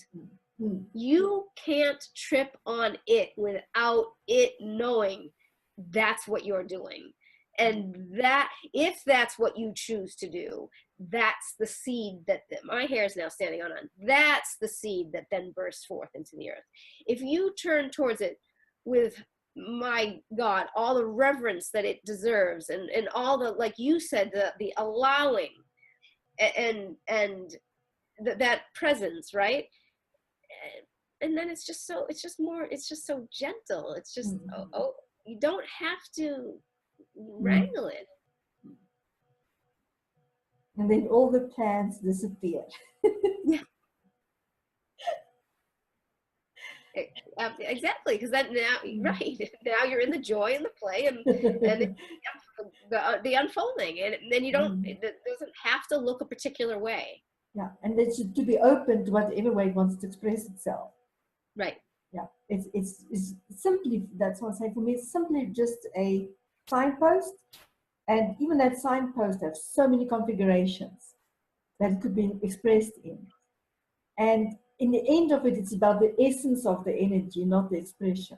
You can't trip on it without it knowing that's what you're doing. And that, if that's what you choose to do, that's the seed that my hair is now standing on. That's the seed that then bursts forth into the earth. If you turn towards it with, my God, all the reverence that it deserves, and all the, like you said, the allowing, and that presence, right? And then it's just so gentle. It's just, oh, you don't have to wrangle it. And then all the plans disappear. Yeah. Exactly, because that now you're in the joy and the play and the unfolding, and then you don't, it doesn't have to look a particular way. Yeah, and it's to be open to whatever way it wants to express itself. Right. Yeah, it's simply, that's what I'm saying, for me, it's simply just a signpost, and even that signpost has so many configurations that it could be expressed in. And in the end of it, it's about the essence of the energy, not the expression.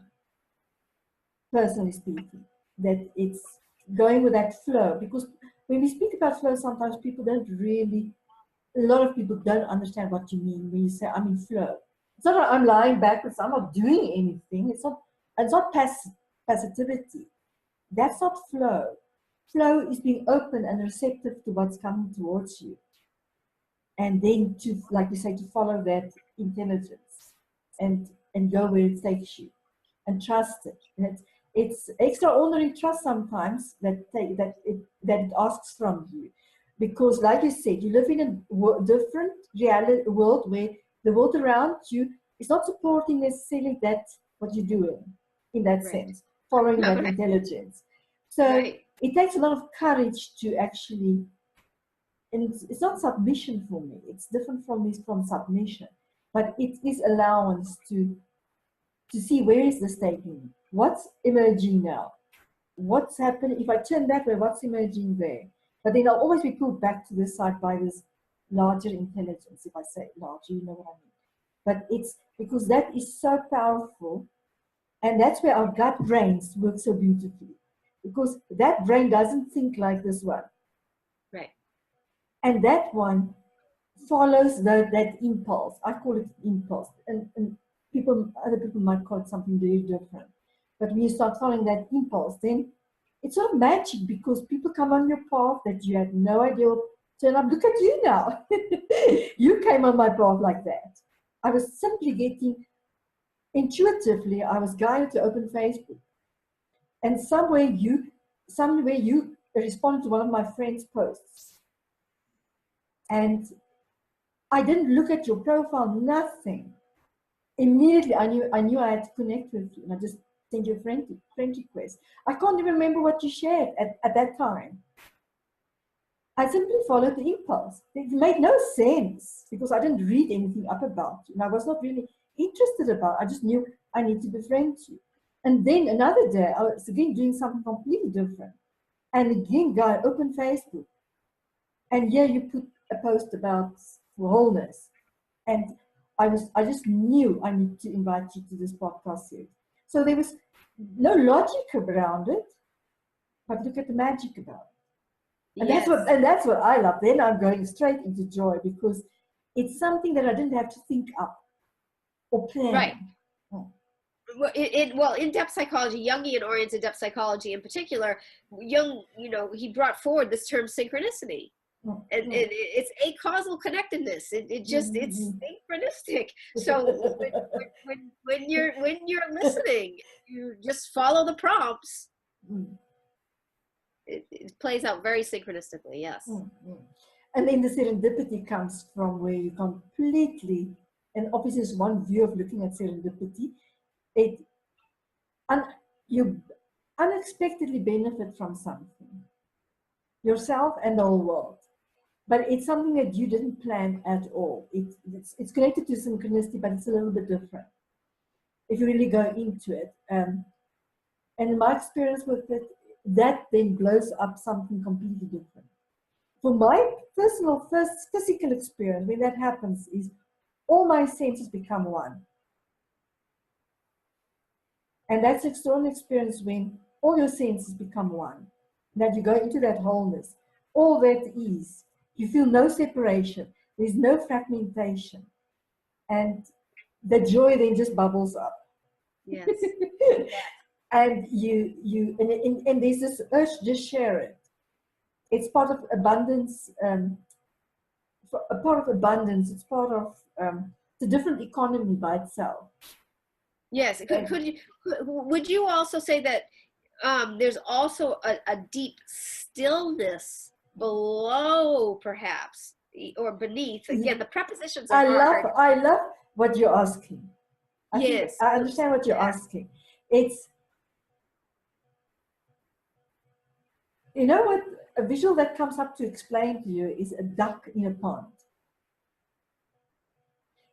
Personally speaking, that it's going with that flow. Because when we speak about flow, sometimes people don't really, a lot of people don't understand what you mean when you say, I'm in flow. It's not like I'm lying backwards, I'm not doing anything. It's not passivity. That's not flow. Flow is being open and receptive to what's coming towards you. And then to, like you say, to follow that intelligence and go where it takes you and trust it. It's extraordinary trust sometimes that it asks from you, because, like you said, you live in a different reality world where the world around you is not supporting necessarily that what you're doing in that sense, following that intelligence. So it takes a lot of courage to actually, and it's not submission for me. It's different from submission, but it is allowance to see where is this taking me, what's emerging now, what's happening if I turn that way, what's emerging there. But then I'll always be pulled back to this side by this larger intelligence. If I say larger, you know what I mean. But it's because that is so powerful, and that's where our gut brains work so beautifully, because that brain doesn't think like this one. Right. And that one follows that impulse. I call it impulse. And other people might call it something very different. But when you start following that impulse, then it's not magic, because people come on your path that you had no idea will turn up. Look at you now. You came on my path like that. I was simply intuitively, I was guided to open Facebook. And somewhere you responded to one of my friend's posts. And I didn't look at your profile, nothing. Immediately, I knew I had to connect with you, and I just sent you a friend request. I can't even remember what you shared at that time. I simply followed the impulse. It made no sense, because I didn't read anything up about you, and I was not really interested about it. I just knew I need to befriend you. And then another day, I was again doing something completely different. And again, guy, open Facebook. And here you put a post about wholeness. And I just knew I need to invite you to this podcast series. So there was no logic around it, but look at the magic about it. And yes. that's what I love. Then I'm going straight into joy, because it's something that I didn't have to think up or plan. Right. Well, in-depth psychology, Jungian-oriented depth psychology in particular, Jung, he brought forward this term synchronicity. And it's a causal connectedness. It's synchronistic. So when you're listening, you just follow the prompts. It plays out very synchronistically. Yes. And then the serendipity comes from where you completely, and obviously it's one view of looking at serendipity. You unexpectedly benefit from something, yourself and the whole world. But it's something that you didn't plan at all. It's connected to synchronicity, but it's a little bit different if you really go into it. And in my experience with it, that then blows up something completely different. For my personal first physical experience, when that happens, is all my senses become one. And that's an extraordinary experience when all your senses become one. That you go into that wholeness, all that is. You feel no separation. There's no fragmentation. And the joy then just bubbles up. Yes. And and there's this urge to just share it. It's part of abundance. A part of abundance. It's part of it's a different economy by itself. Yes. Would you also say that there's also a deep stillness below, perhaps, or beneath? Again, the prepositions are hard. I love what you're asking. Yes. I understand what you're asking. It's, you know what, a visual that comes up to explain to you is a duck in a pond.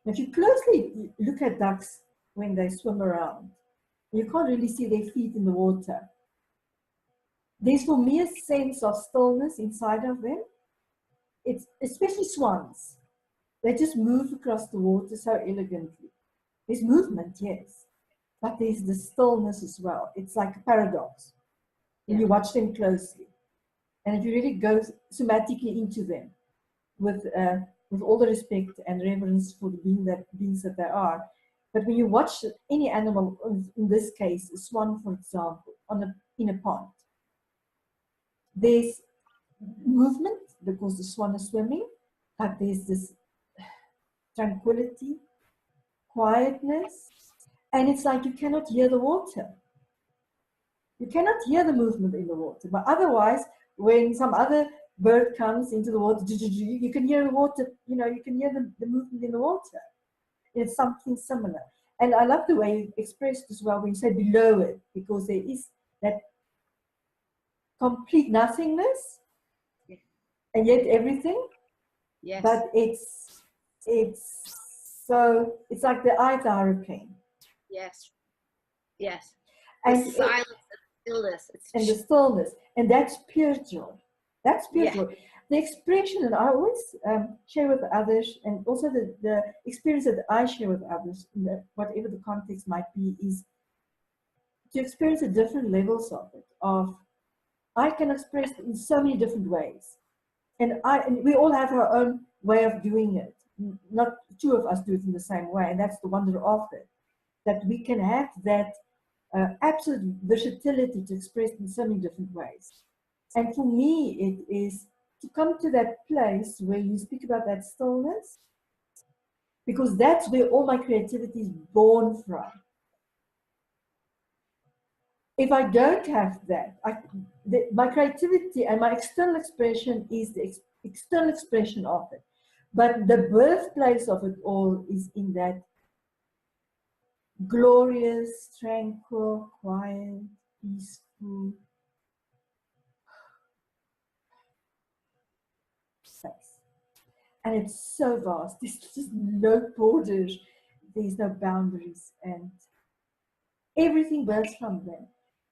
If you closely look at ducks when they swim around, you can't really see their feet in the water. There's for me a sense of stillness inside of them. It's especially swans. They just move across the water so elegantly. There's movement, yes, but there's the stillness as well. It's like a paradox when you watch them closely. And if you really go somatically into them with all the respect and reverence for the beings that they are, but when you watch any animal, in this case, a swan, for example, in a pond, there's movement because the swan is swimming, but there's this tranquility, quietness, and it's like you cannot hear the water. You cannot hear the movement in the water. But otherwise, when some other bird comes into the water, you can hear the water, you can hear the movement in the water. It's something similar. And I love the way you expressed as well when you say below it, because there is that complete nothingness and yet everything. Yes. But it's like the eye of the hurricane. Yes. Yes. And the silence and stillness. And the stillness. And that's pure joy. That's pure Yeah. joy. The expression that I always share with others, and also the experience that I share with others, whatever the context might be, is to experience the different levels of it. I can express it in so many different ways. And we all have our own way of doing it. Not two of us do it in the same way, and that's the wonder of it. That we can have that absolute versatility to express in so many different ways. And for me, it is to come to that place where you speak about that stillness, because that's where all my creativity is born from. If I don't have that, my creativity and my external expression is the external expression of it. But the birthplace of it all is in that glorious, tranquil, quiet, peaceful space. And it's so vast. There's just no borders. There's no boundaries. And everything births from them.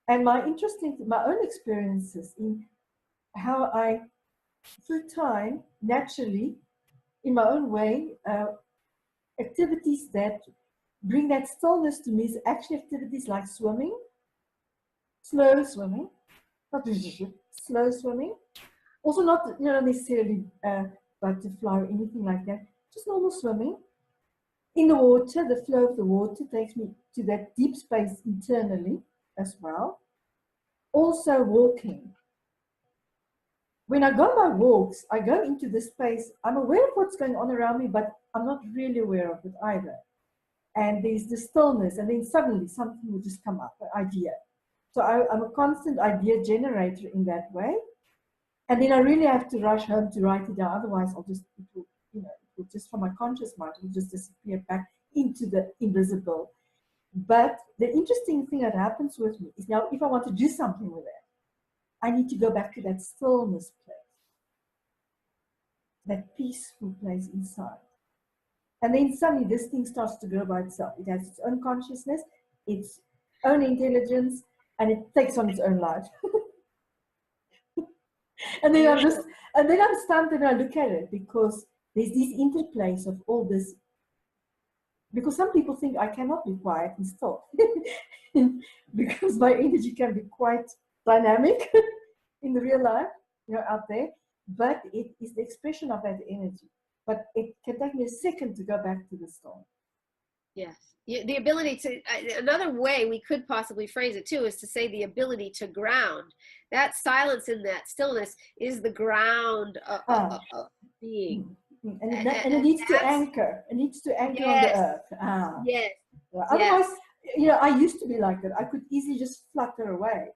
And my own experiences in how I, through time, naturally, in my own way, activities that bring that stillness to me is actually activities like swimming, slow swimming, not slow swimming. Also not necessarily butterfly or anything like that, just normal swimming. In the water, the flow of the water takes me to that deep space internally as well. Also walking. When I go on my walks, I go into this space. I'm aware of what's going on around me, but I'm not really aware of it either. And there's the stillness, and then suddenly something will just come up, an idea. So I'm a constant idea generator in that way. And then I really have to rush home to write it down. Otherwise, it will just from my conscious mind, it will just disappear back into the invisible. But the interesting thing that happens with me is now, if I want to do something with it, I need to go back to that stillness place, that peaceful place inside. And then suddenly this thing starts to grow by itself. It has its own consciousness, its own intelligence, and it takes on its own life. And then I'm stunned and I look at it, because there's these interplays of all this. Because some people think I cannot be quiet and still, because my energy can be quite dynamic in the real life, out there. But it is the expression of that energy. But it can take me a second to go back to the storm. Yes. The ability to, another way we could possibly phrase it too, is to say the ability to ground. That silence and that stillness is the ground of being. And it needs to anchor. It needs to anchor on the earth. Yes. Otherwise, I used to be like that. I could easily just flutter away.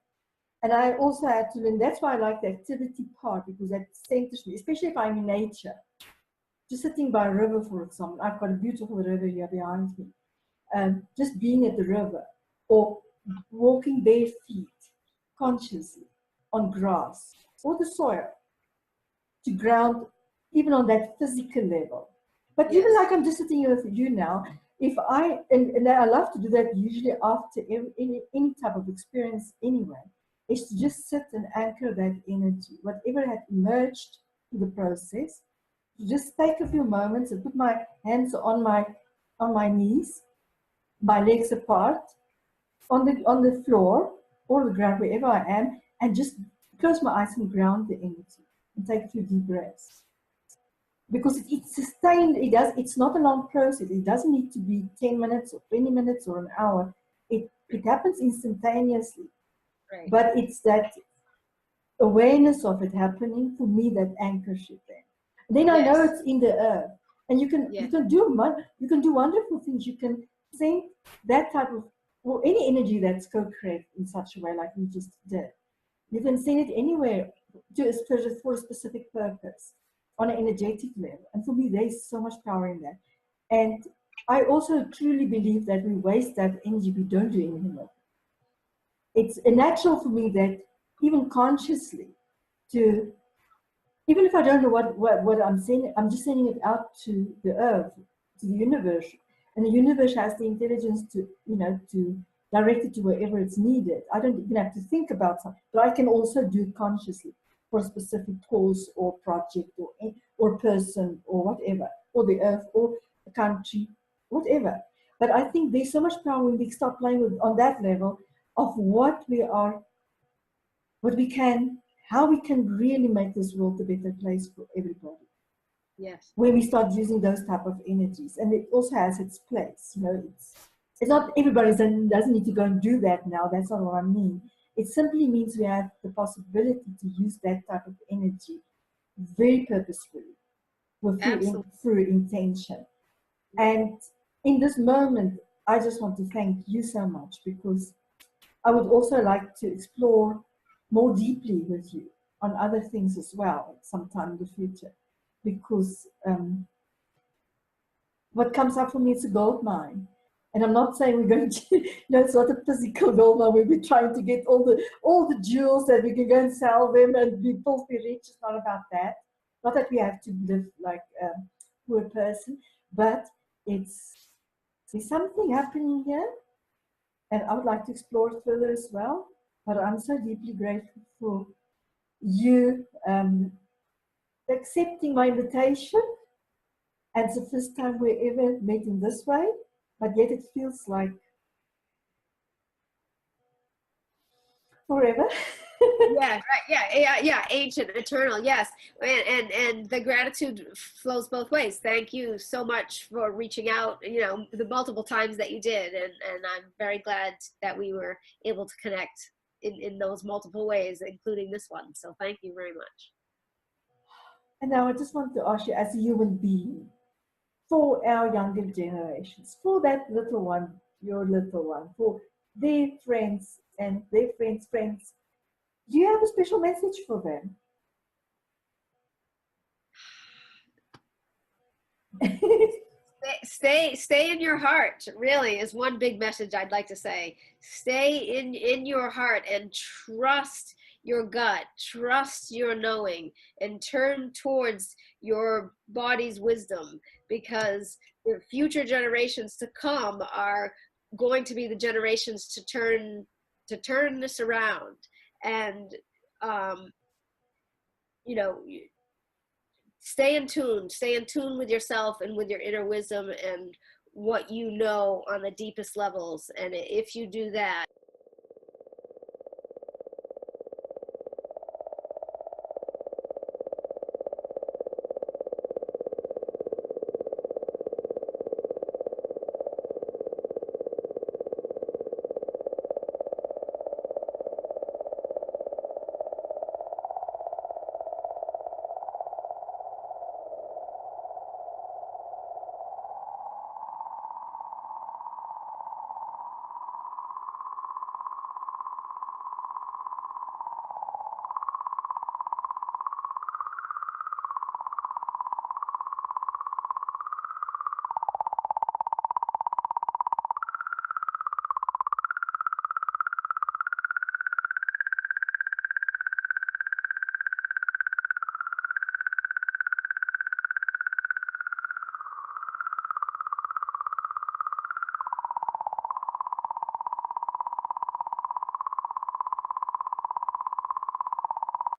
And I also had to learn, that's why I like the activity part, because that centers me, especially if I'm in nature. Just sitting by a river, for example. I've got a beautiful river here behind me. Just being at the river, or walking bare feet consciously on grass or the soil, to ground even on that physical level. But even like I'm just sitting here with you now, if and I love to do that usually after any type of experience anyway, is to just sit and anchor that energy, whatever had emerged through the process. To just take a few moments and put my hands on my knees, my legs apart, on the floor or the ground, wherever I am, and just close my eyes and ground the energy and take a few deep breaths. Because it's sustained, it's not a long process. It doesn't need to be 10 minutes or 20 minutes or an hour. It happens instantaneously. Right. But it's that awareness of it happening, for me, that anchors it there. Then I know it's in the earth. And you can do wonderful things. You can send that type of or any energy that's co-created in such a way like we just did. You can send it anywhere for a specific purpose on an energetic level. And for me, there's so much power in that. And I also truly believe that we waste that energy, we don't do anything with it. It's natural for me that even consciously to, even if I don't know what I'm saying, I'm just sending it out to the earth, to the universe. And the universe has the intelligence to, to direct it to wherever it's needed. I don't even have to think about something, but I can also do it consciously for a specific cause or project or person or whatever, or the earth or a country, whatever. But I think there's so much power when we start playing with on that level of what we are, what we can, how we can really make this world a better place for everybody. Yes. When we start using those type of energies, and it also has its place. It's not everybody doesn't need to go and do that now. That's not what I mean. It simply means we have the possibility to use that type of energy very purposefully, through intention. And in this moment, I just want to thank you so much, because I would also like to explore more deeply with you on other things as well sometime in the future, because what comes up for me is a gold mine. And I'm not saying we're going to, it's not a physical gold mine where we're trying to get all the jewels that we can go and sell them and be filthy rich. It's not about that. Not that we have to live like a poor person, but there's something happening here, and I would like to explore it further as well. But I'm so deeply grateful for you accepting my invitation. And it's the first time we ever met in this way, but yet it feels like forever. Yeah, right. Yeah. Ancient, eternal. Yes, and the gratitude flows both ways. Thank you so much for reaching out. The multiple times that you did, and I'm very glad that we were able to connect in those multiple ways, including this one. So thank you very much. And now I just want to ask you, as a human being, for our younger generations, for that little one, your little one, for their friends and their friends' friends, do you have a special message for them? Stay in your heart, really, is one big message I'd like to say. Stay in your heart and trust your gut, trust your knowing, and turn towards your body's wisdom, because the future generations to come are going to be the generations to turn this around. And you know stay in tune with yourself and with your inner wisdom and what you know on the deepest levels. And if you do that,